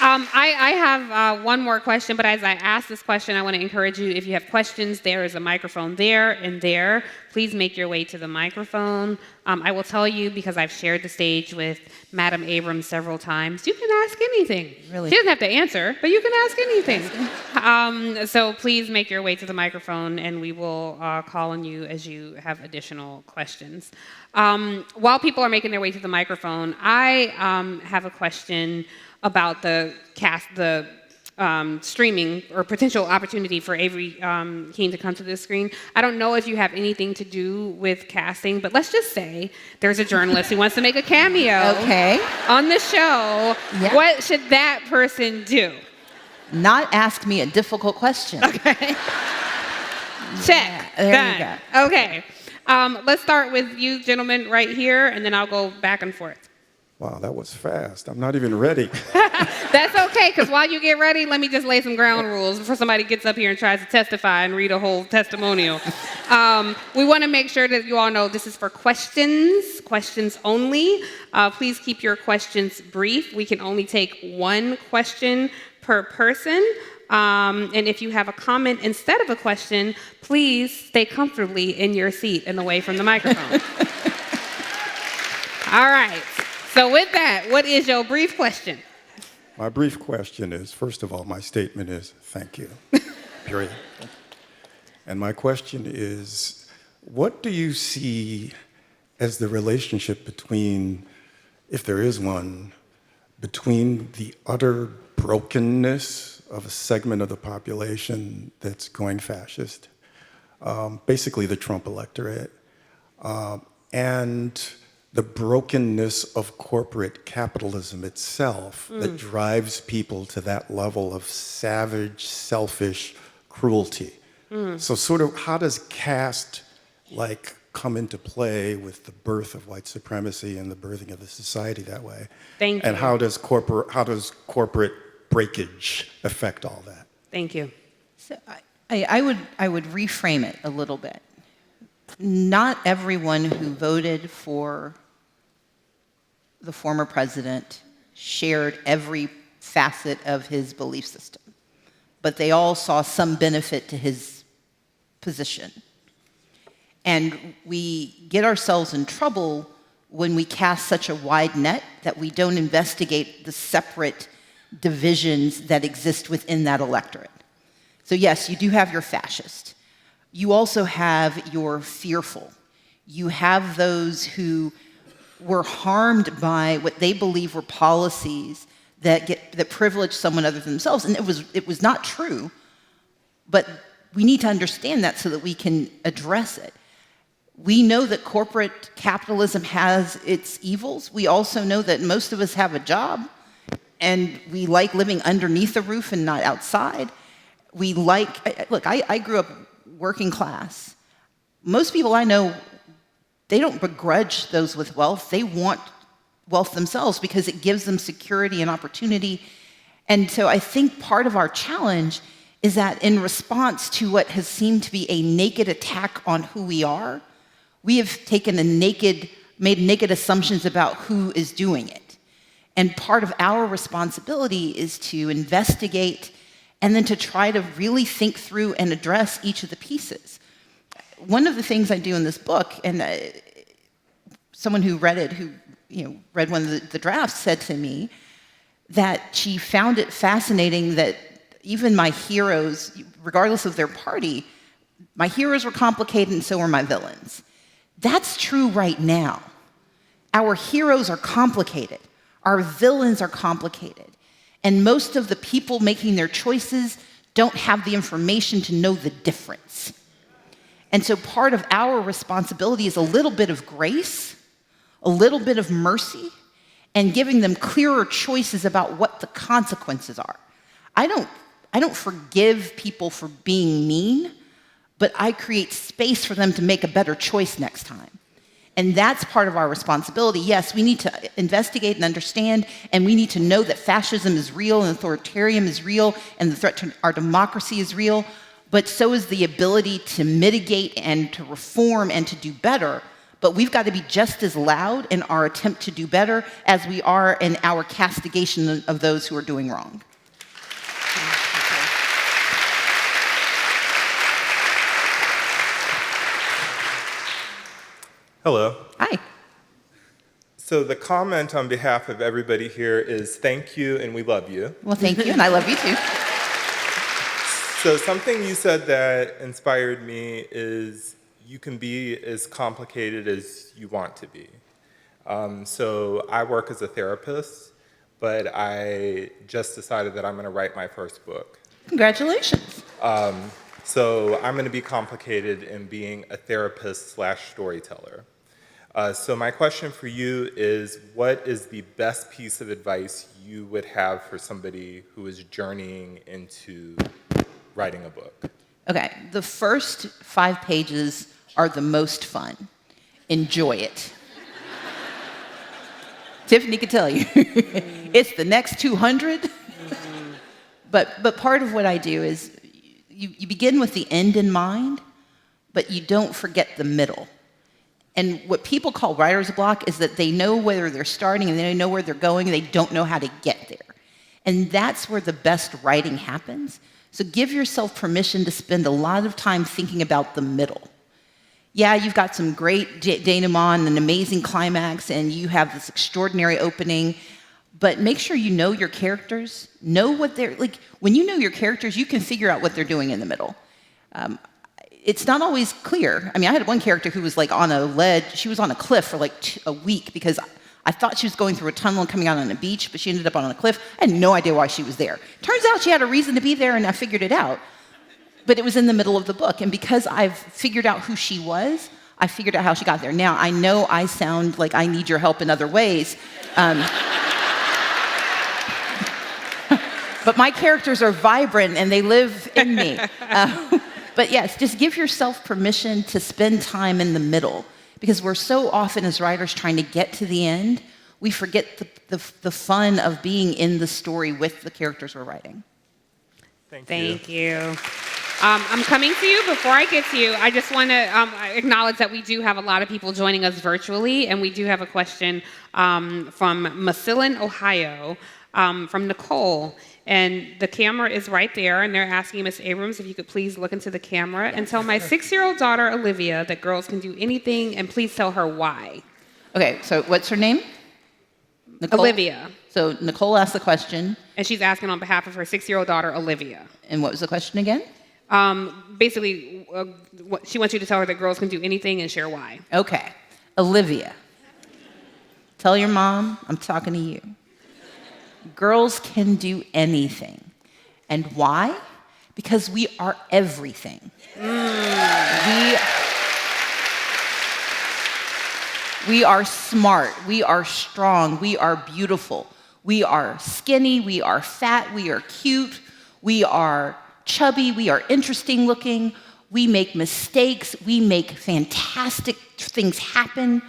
I have one more question, but as I ask this question, I want to encourage you, if you have questions, there is a microphone there and there. Please make your way to the microphone. I will tell you, because I've shared the stage with Madam Abrams several times, you can ask anything.
Really?
She doesn't have to answer, but you can ask anything. So please make your way to the microphone, and we will call on you as you have additional questions. While people are making their way to the microphone, I have a question about the streaming or potential opportunity for Avery Keene to come to this screen. I don't know if you have anything to do with casting, but let's just say there's a journalist who wants to make a cameo on the show.
Yeah.
What should that person do?
Not ask me a difficult question.
Okay. Check.
Yeah, there you
Done.
go.
Okay. Let's start with you gentlemen right here, and then I'll go back and forth.
Wow, that was fast. I'm not even ready.
That's okay, because while you get ready, let me just lay some ground rules before somebody gets up here and tries to testify and read a whole testimonial. We want to make sure that you all know this is for questions only. Please keep your questions brief. We can only take one question per person. And if you have a comment instead of a question, please stay comfortably in your seat and away from the microphone. All right. So with that, what is your brief question?
My brief question is, first of all, my statement is thank you, period. And my question is, what do you see as the relationship between, if there is one, between the utter brokenness of a segment of the population that's going fascist, basically the Trump electorate, and the brokenness of corporate capitalism itself that drives people to that level of savage, selfish cruelty. So sort of how does caste come into play with the birth of white supremacy and the birthing of the society that way?
Thank you.
And how does corporate breakage affect all that?
Thank you.
So I would reframe it a little bit. Not everyone who voted for the former president shared every facet of his belief system, but they all saw some benefit to his position. And we get ourselves in trouble when we cast such a wide net that we don't investigate the separate divisions that exist within that electorate. So yes, you do have your fascist. You also have your fearful. You have those who were harmed by what they believe were policies that privilege someone other than themselves. And it was not true, but we need to understand that so that we can address it. We know that corporate capitalism has its evils. We also know that most of us have a job, and we like living underneath a roof and not outside. I grew up working class. Most people I know, they don't begrudge those with wealth. They want wealth themselves because it gives them security and opportunity. And so I think part of our challenge is that in response to what has seemed to be a naked attack on who we are, we have taken made naked assumptions about who is doing it. And part of our responsibility is to investigate and then to try to really think through and address each of the pieces. One of the things I do in this book, and someone who read it, read one of the drafts, said to me that she found it fascinating that even my heroes, regardless of their party, my heroes were complicated and so were my villains. That's true right now. Our heroes are complicated. Our villains are complicated. And most of the people making their choices don't have the information to know the difference. And so part of our responsibility is a little bit of grace, a little bit of mercy, and giving them clearer choices about what the consequences are. I don't forgive people for being mean, but I create space for them to make a better choice next time. And that's part of our responsibility. Yes, we need to investigate and understand, and we need to know that fascism is real and authoritarianism is real and the threat to our democracy is real, but so is the ability to mitigate and to reform and to do better. But we've got to be just as loud in our attempt to do better as we are in our castigation of those who are doing wrong.
Hello.
Hi.
So the comment on behalf of everybody here is thank you and we love you.
Well, thank you, and I love you too.
So something you said that inspired me is you can be as complicated as you want to be. So I work as a therapist, but I just decided that I'm going to write my first book.
Congratulations.
So I'm going to be complicated in being a therapist/storyteller. So my question for you is, what is the best piece of advice you would have for somebody who is journeying into writing a book?
Okay, the first 5 pages are the most fun. Enjoy it. Tiffany could tell you. It's the next 200. But part of what I do is you begin with the end in mind, but you don't forget the middle. And what people call writer's block is that they know where they're starting and they know where they're going, and they don't know how to get there. And that's where the best writing happens. So give yourself permission to spend a lot of time thinking about the middle. Yeah, you've got some great denouement and an amazing climax, and you have this extraordinary opening, but make sure you know your characters, know what they're, like, when you know your characters, you can figure out what they're doing in the middle. It's not always clear. I mean, I had one character who was like on a ledge, she was on a cliff for like a week because I thought she was going through a tunnel and coming out on a beach, but she ended up on a cliff. I had no idea why she was there. Turns out she had a reason to be there, and I figured it out. But it was in the middle of the book, and because I've figured out who she was, I figured out how she got there. Now, I know I sound like I need your help in other ways, but my characters are vibrant and they live in me. But yes, just give yourself permission to spend time in the middle, because we're so often as writers trying to get to the end, we forget the fun of being in the story with the characters we're writing.
Thank you.
I'm coming to you. Before I get to you, I just want to acknowledge that we do have a lot of people joining us virtually, and we do have a question from Massillon, Ohio. from Nicole. And the camera is right there, and they're asking Ms. Abrams if you could please look into the camera and tell my 6-year-old daughter, Olivia, that girls can do anything, and please tell her why.
Okay, so what's her name? Nicole?
Olivia.
So Nicole asked the question.
And she's asking on behalf of her 6-year-old daughter, Olivia.
And what was the question again?
Basically, she wants you to tell her that girls can do anything and share why.
Okay. Olivia, tell your mom I'm talking to you. Girls can do anything. And why? Because we are everything. We are smart. We are strong. We are beautiful. We are skinny. We are fat. We are cute. We are chubby. We are interesting looking. We make mistakes. We make fantastic things happen.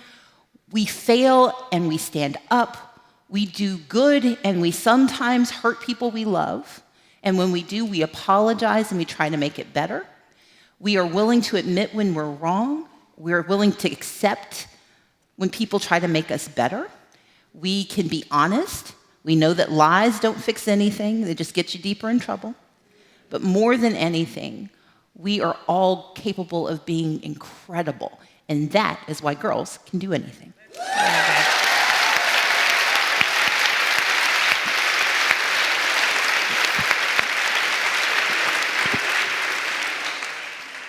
We fail and we stand up. We do good and we sometimes hurt people we love. And when we do, we apologize and we try to make it better. We are willing to admit when we're wrong. We're willing to accept when people try to make us better. We can be honest. We know that lies don't fix anything. They just get you deeper in trouble. But more than anything, we are all capable of being incredible. And that is why girls can do anything.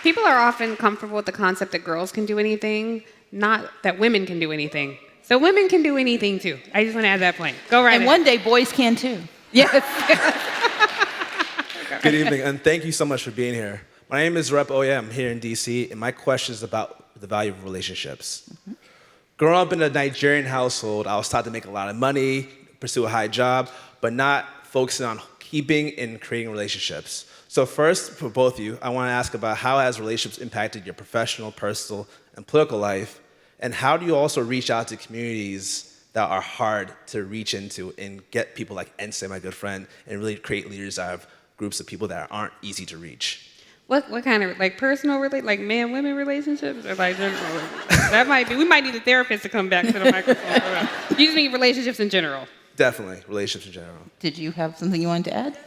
People are often comfortable with the concept that girls can do anything, not that women can do anything. So women can do anything too. I just want to add that point. Go right ahead.
And one day boys can too.
Yes.
Good evening, and thank you so much for being here. My name is Rep Oya. I'm here in DC, and my question is about the value of relationships. Growing up in a Nigerian household, I was taught to make a lot of money, pursue a high job, but not focusing on keeping and creating relationships. So first, for both of you, I want to ask about how has relationships impacted your professional, personal, and political life, and how do you also reach out to communities that are hard to reach into and get people like Ense, my good friend, and really create leaders out of groups of people that aren't easy to reach?
What kind of, like personal, like man-women relationships? Or like general? That might be, we might need a therapist to come back to the microphone. You just mean relationships in general?
Definitely, relationships in general.
Did you have something you wanted to add?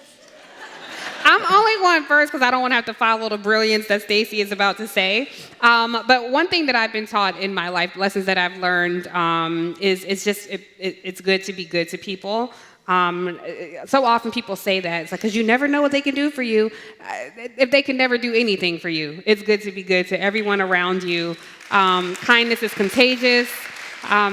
I'm only going first because I don't want to have to follow the brilliance that Stacey is about to say. But one thing that I've been taught in my life, lessons that I've learned, is it's good to be good to people. So often people say that, it's like, because you never know what they can do for you. If they can never do anything for you, it's good to be good to everyone around you. Kindness is contagious.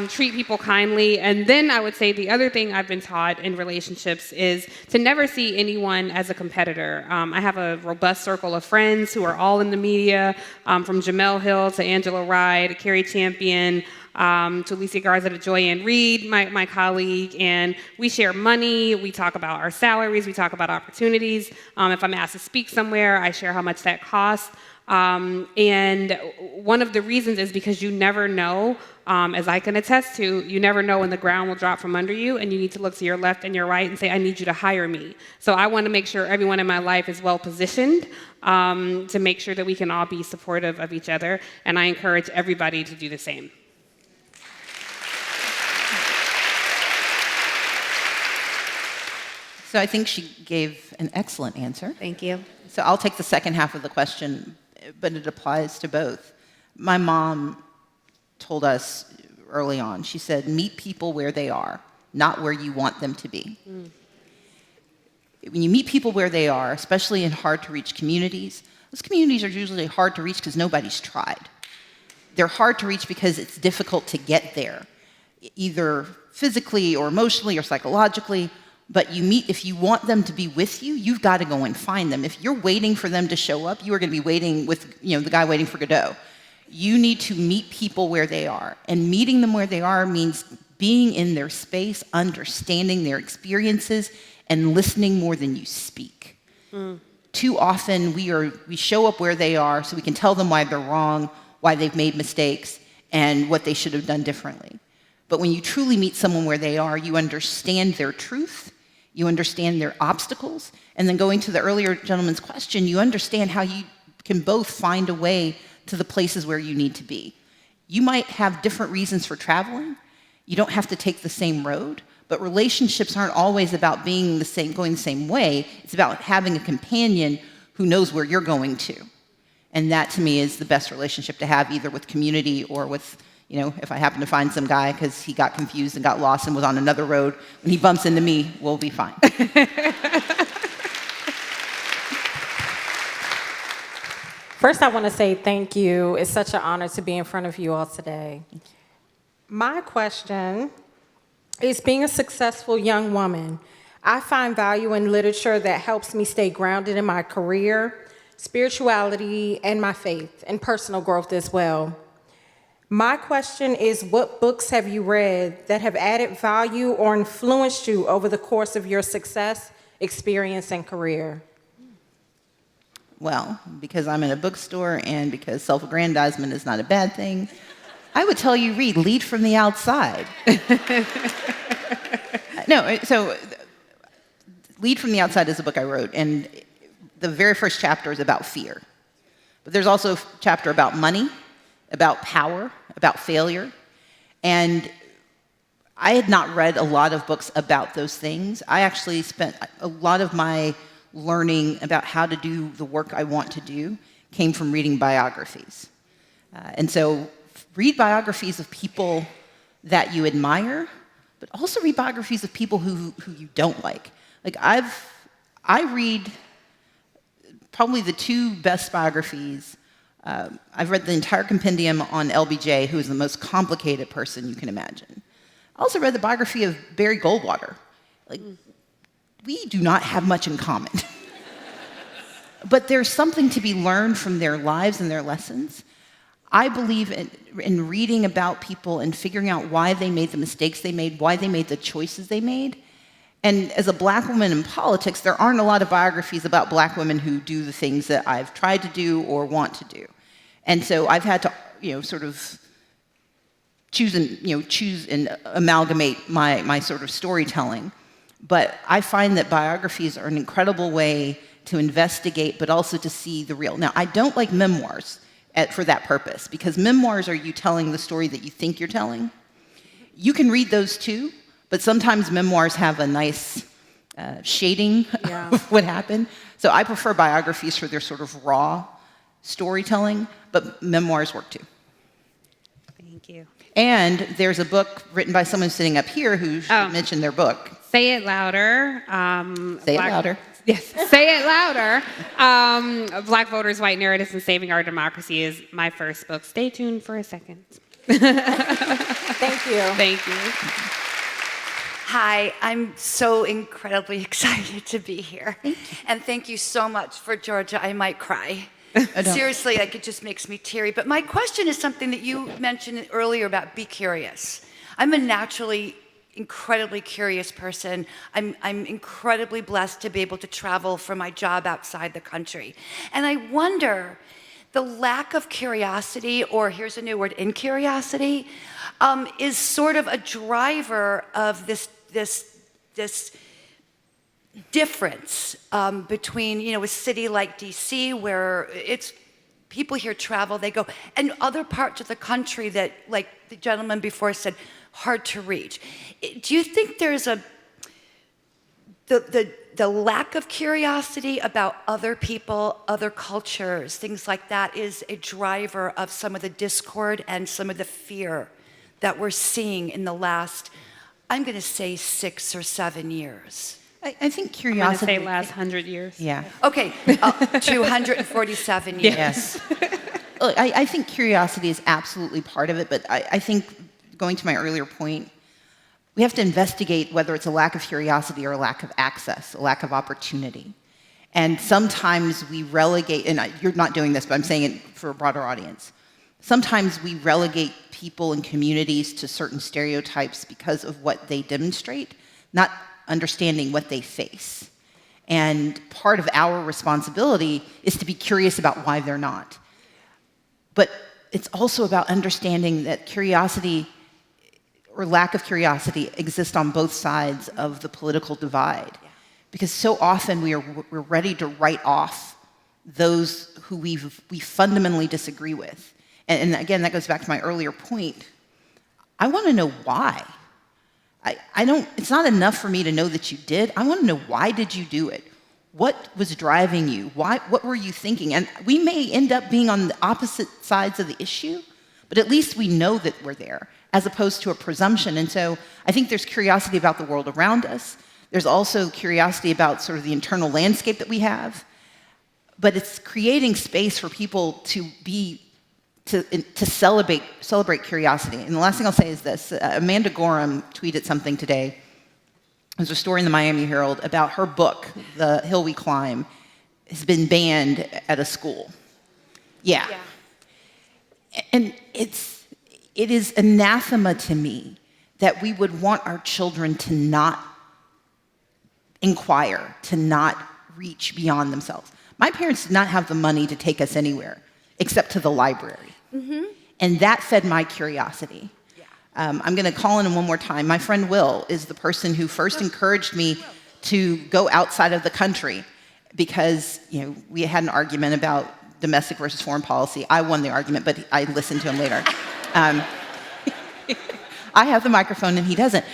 Treat people kindly. And then I would say the other thing I've been taught in relationships is to never see anyone as a competitor. I have a robust circle of friends who are all in the media, from Jamel Hill to Angela Rye to Carrie Champion, to Alicia Garza to Joyanne Reed, my colleague, and we share money, we talk about our salaries, we talk about opportunities. If I'm asked to speak somewhere, I share how much that costs. And one of the reasons is because you never know, as I can attest to, you never know when the ground will drop from under you, and you need to look to your left and your right and say, I need you to hire me. So I want to make sure everyone in my life is well positioned to make sure that we can all be supportive of each other, and I encourage everybody to do the same.
So I think she gave an excellent answer.
Thank you.
So I'll take the second half of the question, but it applies to both. My mom told us early on, she said, meet people where they are, not where you want them to be. When you meet people where they are, especially in hard-to-reach communities, those communities are usually hard to reach because nobody's tried. They're hard to reach because it's difficult to get there, either physically or emotionally or psychologically. But if you want them to be with you, you've got to go and find them. If you're waiting for them to show up, you are going to be waiting with, the guy waiting for Godot. You need to meet people where they are. And meeting them where they are means being in their space, understanding their experiences, and listening more than you speak. Too often, we show up where they are so we can tell them why they're wrong, why they've made mistakes, and what they should have done differently. But when you truly meet someone where they are, you understand their truth, you understand their obstacles, and then going to the earlier gentleman's question, you understand how you can both find a way to the places where you need to be. You might have different reasons for traveling. You don't have to take the same road, But relationships aren't always about being the same, going the same way. It's about having a companion who knows where you're going to. And that, to me, is the best relationship to have, either with community or with, if I happen to find some guy because he got confused and got lost and was on another road, when he bumps into me, we'll be fine.
First, I want to say thank you. It's such an honor to be in front of you all today. My question is, being a successful young woman, I find value in literature that helps me stay grounded in my career, spirituality, and my faith, and personal growth as well. My question is, what books have you read that have added value or influenced you over the course of your success, experience, and career?
Well, because I'm in a bookstore and because self-aggrandizement is not a bad thing, I would tell you read Lead from the Outside. No, so Lead from the Outside is a book I wrote, and the very first chapter is about fear. But there's also a chapter about money, about power, about failure. And I had not read a lot of books about those things. I actually spent a lot of my learning about how to do the work I want to do came from reading biographies. And so read biographies of people that you admire, but also read biographies of people who you don't like. Like I read probably the two best biographies. I've read the entire compendium on LBJ, who is the most complicated person you can imagine. I also read the biography of Barry Goldwater. Like, we do not have much in common. But there's something to be learned from their lives and their lessons. I believe in reading about people and figuring out why they made the mistakes they made, why they made the choices they made. And as a black woman in politics, there aren't a lot of biographies about black women who do the things that I've tried to do or want to do. And so I've had to, sort of choose and amalgamate my sort of storytelling. But I find that biographies are an incredible way to investigate, but also to see the real. Now, I don't like memoirs for that purpose, because memoirs are you telling the story that you think you're telling. You can read those too, but sometimes memoirs have a nice shading of what happened. So I prefer biographies for their sort of raw storytelling, but memoirs work too.
Thank you.
And there's a book written by someone sitting up here who should mention their book.
Say It Louder.
Say It Louder.
Yes, Say It Louder. Black Voters, White Narratives, and Saving Our Democracy is my first book. Stay tuned for a second.
Thank you.
Thank you.
Hi, I'm so incredibly excited to be here. And thank you so much for Georgia. I might cry. Seriously, like, it just makes me teary. But my question is something that you mentioned earlier about be curious. I'm a naturally incredibly curious person. I'm incredibly blessed to be able to travel for my job outside the country. And I wonder, the lack of curiosity, or here's a new word, incuriosity, is sort of a driver of this difference between, a city like DC, where it's people here travel, they go, and other parts of the country that, like the gentleman before said, hard to reach. Do you think there's the lack of curiosity about other people, other cultures, things like that, is a driver of some of the discord and some of the fear that we're seeing in the last, I'm going to say, 6 or 7 years?
I think curiosity.
I'm going to say last 100 years.
Yeah.
Okay, 247 years.
Yes. Look, I think curiosity is absolutely part of it, but I think, going to my earlier point, we have to investigate whether it's a lack of curiosity or a lack of access, a lack of opportunity. And sometimes we relegate, and you're not doing this, but I'm saying it for a broader audience. Sometimes we relegate people and communities to certain stereotypes because of what they demonstrate, not understanding what they face. And part of our responsibility is to be curious about why they're not. But it's also about understanding that curiosity or lack of curiosity exists on both sides of the political divide. Because so often we're ready to write off those who we fundamentally disagree with. And again, that goes back to my earlier point. I want to know why. it's not enough for me to know that you did. I want to know, why did you do it? What was driving you? What were you thinking? And we may end up being on the opposite sides of the issue, but at least we know that we're there, as opposed to a presumption. And so I think there's curiosity about the world around us. There's also curiosity about sort of the internal landscape that we have. But it's creating space for people to celebrate curiosity. And the last thing I'll say is this. Amanda Gorham tweeted something today. There's a story in the Miami Herald about her book, The Hill We Climb, has been banned at a school. Yeah. And it is anathema to me that we would want our children to not inquire, to not reach beyond themselves. My parents did not have the money to take us anywhere except to the library. And that fed my curiosity. I'm going to call in one more time. My friend Will is the person who first encouraged me to go outside of the country because, we had an argument about domestic versus foreign policy. I won the argument, but I listened to him later. I have the microphone and he doesn't.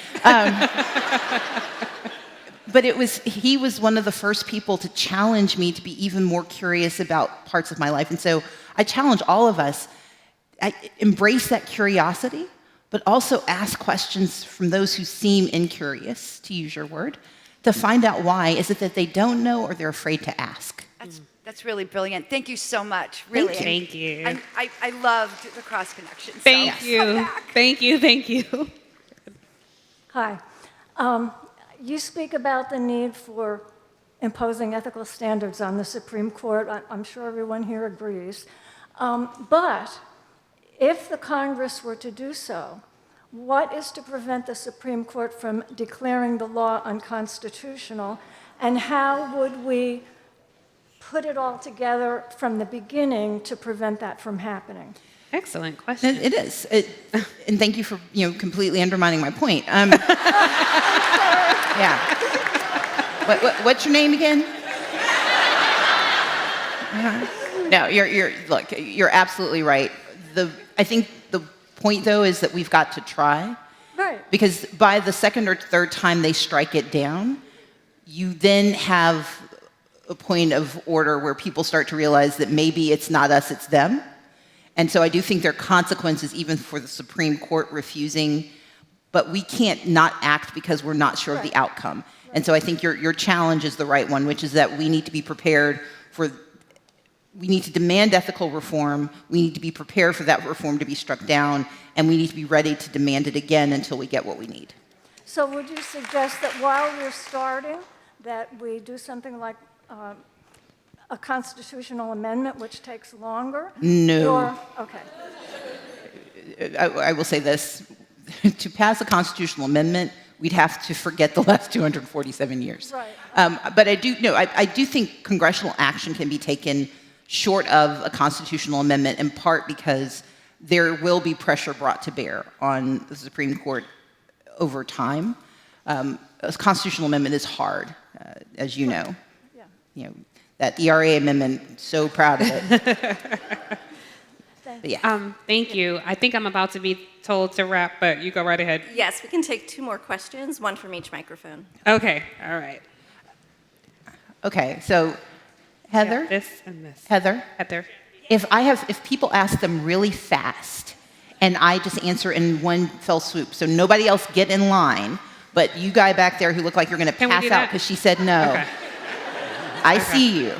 But he was one of the first people to challenge me to be even more curious about parts of my life. And so I challenge all of us, embrace that curiosity, but also ask questions from those who seem incurious, to use your word, to find out why. Is it that they don't know or they're afraid to ask?
That's really brilliant. Thank you so much. Really.
Thank you.
I loved the cross connection.
Thank you. Thank you.
Hi. You speak about the need for imposing ethical standards on the Supreme Court. I'm sure everyone here agrees. But if the Congress were to do so, what is to prevent the Supreme Court from declaring the law unconstitutional? And how would we put it all together from the beginning to prevent that from happening?
Excellent question.
It is. And thank you for completely undermining my point. Yeah. What's your name again? No, you're absolutely right. I think the point, though, is that we've got to try.
Right.
Because by the second or third time they strike it down, you then have a point of order where people start to realize that maybe it's not us, it's them. And so I do think there are consequences even for the Supreme Court refusing, but we can't not act because we're not sure of the outcome. Right. And so I think your challenge is the right one, which is that we need to be prepared we need to demand ethical reform, we need to be prepared for that reform to be struck down, and we need to be ready to demand it again until we get what we need.
So would you suggest that while we're starting, that we do something like a constitutional amendment, which takes longer?
No.
Okay.
I will say this. To pass a constitutional amendment, we'd have to forget the last 247 years.
Right.
But I do think congressional action can be taken short of a constitutional amendment, in part because there will be pressure brought to bear on the Supreme Court over time. A constitutional amendment is hard, as you know.
Yeah.
That ERA amendment, so proud of it. But yeah.
Thank you. I think I'm about to be told to wrap, but you go right ahead.
Yes, we can take 2 more questions, 1 from each microphone.
Okay, all right.
Okay, so Heather?
Yeah, this and this.
Heather? If people ask them really fast, and I just answer in one fell swoop, so nobody else get in line, but you guy back there who look like you're going to pass out because she said no.
Okay.
I see you.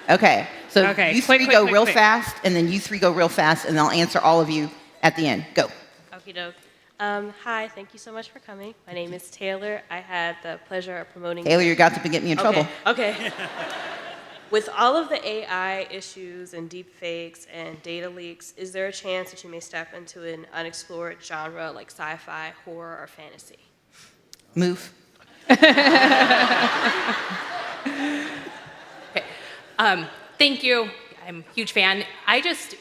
Okay, so you three go real fast, and then you 3 go real fast, and I'll answer all of you at the end. Go.
Okie doke. Hi, thank you so much for coming. My name is Taylor. I had the pleasure of promoting...
Taylor, you're got to get me in trouble.
Okay. With all of the AI issues and deep fakes and data leaks, is there a chance that you may step into an unexplored genre like sci-fi, horror, or fantasy?
Move.
Okay. Thank you. I'm a huge fan.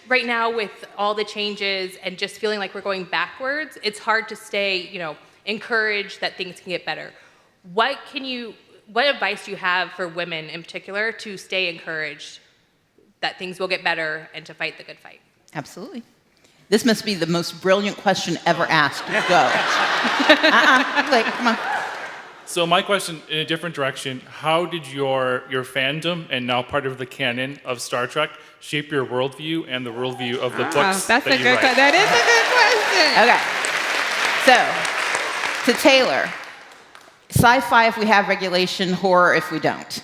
Right now with all the changes and just feeling like we're going backwards, it's hard to stay, encouraged that things can get better. What advice do you have for women in particular to stay encouraged that things will get better and to fight the good fight?
Absolutely. This must be the most brilliant question ever asked. Go. Like, come on.
So my question, in a different direction, how did your fandom and now part of the canon of Star Trek shape your worldview and the worldview of the books
That's
that
a
you
good.
write?
That is
Okay. So, to Taylor, sci-fi if we have regulation, horror if we don't.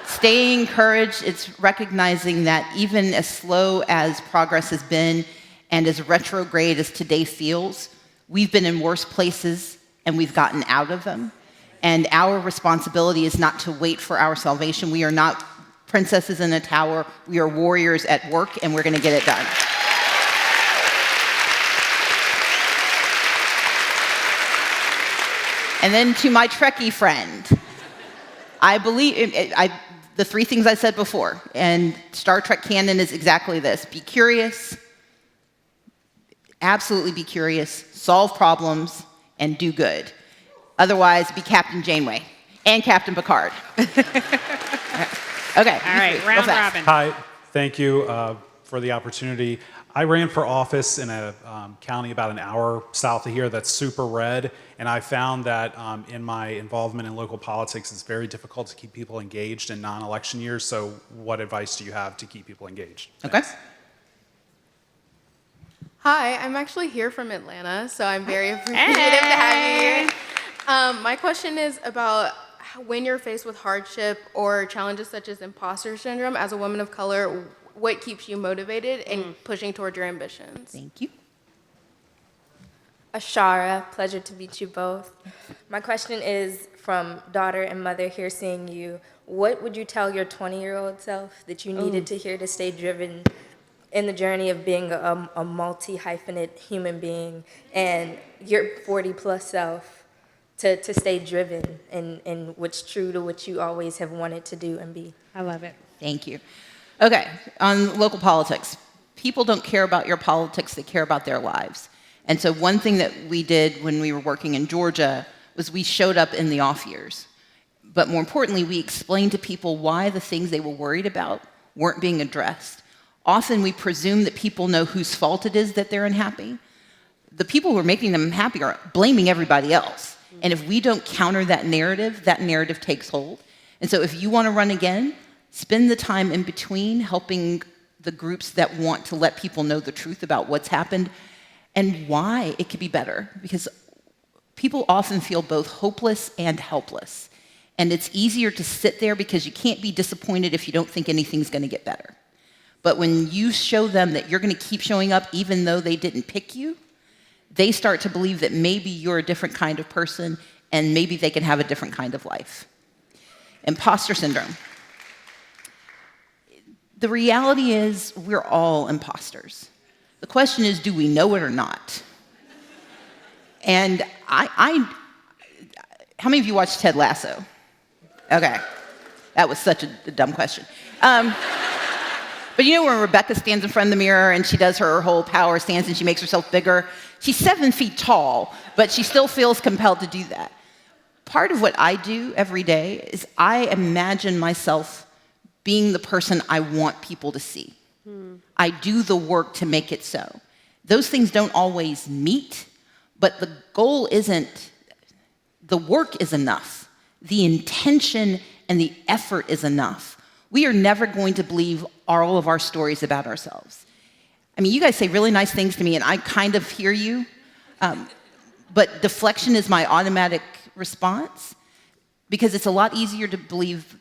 Staying encouraged, it's recognizing that even as slow as progress has been and as retrograde as today feels, we've been in worse places and we've gotten out of them. And our responsibility is not to wait for our salvation. We are not princesses in a tower. We are warriors at work, and we're going to get it done. And then to my Trekkie friend, I believe the three things I said before, and Star Trek canon is exactly this. Be curious, absolutely be curious, solve problems, and do good. Otherwise, be Captain Janeway and Captain Picard. Okay.
All right, round robin.
Hi, thank you for the opportunity. I ran for office in a county about an hour south of here that's super red, and I found that in my involvement in local politics, it's very difficult to keep people engaged in non-election years. So what advice do you have to keep people engaged? Thanks.
Okay.
Hi, I'm actually here from Atlanta, so I'm very appreciative to have you here. My question is about when you're faced with hardship or challenges such as imposter syndrome as a woman of color, what keeps you motivated and pushing toward your ambitions?
Thank you.
Ashara, pleasure to meet you both. My question is from daughter and mother here seeing you. What would you tell your 20-year-old self that you needed to hear to stay driven in the journey of being a multi-hyphenate human being, and your 40-plus self to stay driven in what's true to what you always have wanted to do and be?
I love it.
Thank you. Okay, on local politics. People don't care about your politics, they care about their lives. And so one thing that we did when we were working in Georgia was we showed up in the off years. But more importantly, we explained to people why the things they were worried about weren't being addressed. Often we presume that people know whose fault it is that they're unhappy. The people who are making them unhappy are blaming everybody else. And if we don't counter that narrative takes hold. And so if you want to run again, spend the time in between helping the groups that want to let people know the truth about what's happened and why it could be better. Because people often feel both hopeless and helpless. And it's easier to sit there because you can't be disappointed if you don't think anything's going to get better. But when you show them that you're going to keep showing up even though they didn't pick you, they start to believe that maybe you're a different kind of person and maybe they can have a different kind of life. Imposter syndrome. The reality is we're all imposters. The question is, do we know it or not? And how many of you watched Ted Lasso? Okay, that was such a dumb question. But you know when Rebecca stands in front of the mirror and she does her whole power stance and she makes herself bigger? She's 7 feet tall, but she still feels compelled to do that. Part of what I do every day is I imagine myself being the person I want people to see. I do the work to make it so. Those things don't always meet, but the goal isn't, the work is enough. The intention and the effort is enough. We are never going to believe all of our stories about ourselves. I mean, you guys say really nice things to me, and I kind of hear you, but deflection is my automatic response because it's a lot easier to believe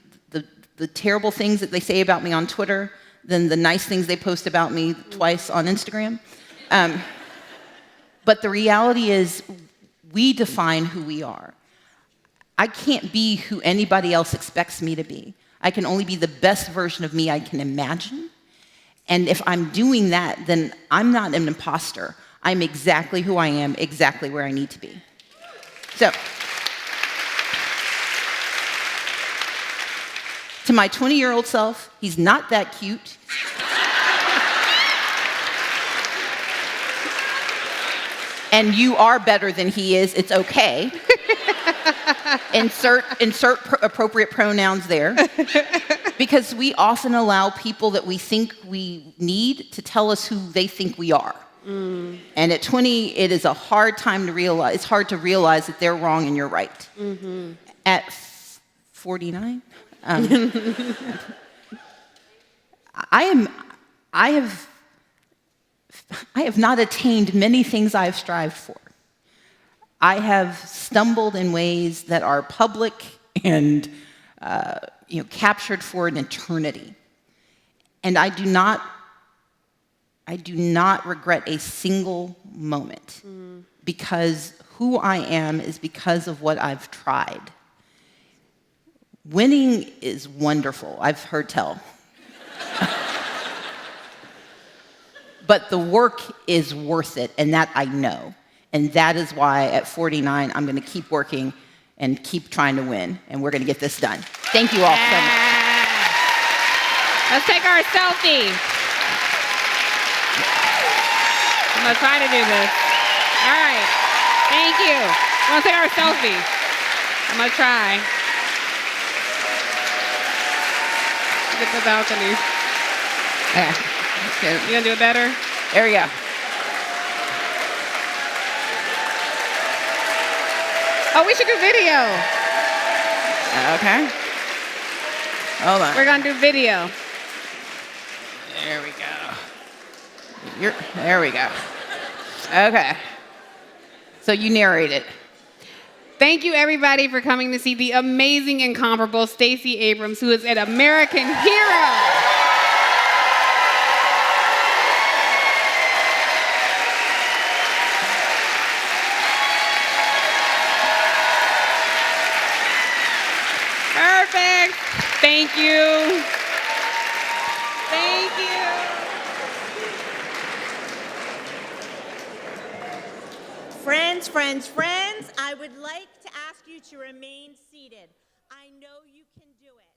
the terrible things that they say about me on Twitter than the nice things they post about me twice on Instagram. But the reality is we define who we are. I can't be who anybody else expects me to be. I can only be the best version of me I can imagine. And if I'm doing that, then I'm not an imposter. I'm exactly who I am, exactly where I need to be. So, to my 20-year-old self, he's not that cute. And you are better than he is, it's okay. Insert appropriate pronouns there. because we often allow people that we think we need to tell us who they think we are. And at 20, it is a hard time to realize. It's hard to realize that they're wrong and you're right. At 49, I have not attained many things I've strived for. I have stumbled in ways that are public and captured for an eternity. And I do not regret a single moment because who I am is because of what I've tried. Winning is wonderful, I've heard tell. But the work is worth it, and that I know. And that is why at 49, I'm going to keep working and keep trying to win, and we're going to get this done. Thank you all so much.
Let's take our selfie. I'm going to try to do this. All right. Thank you. We're going to take our selfie. I'm going to try. Get the balcony.
Okay.
You going to do it better?
There we go.
Oh, we should do video.
Okay. Hold on.
We're going to do video.
There we go. There we go. Okay. So you narrate it.
Thank you, everybody, for coming to see the amazing, incomparable Stacey Abrams, who is an American hero. Perfect. Thank you. Thank you.
Friends, friends, friends, I would like to ask you to remain seated. I know you can do it.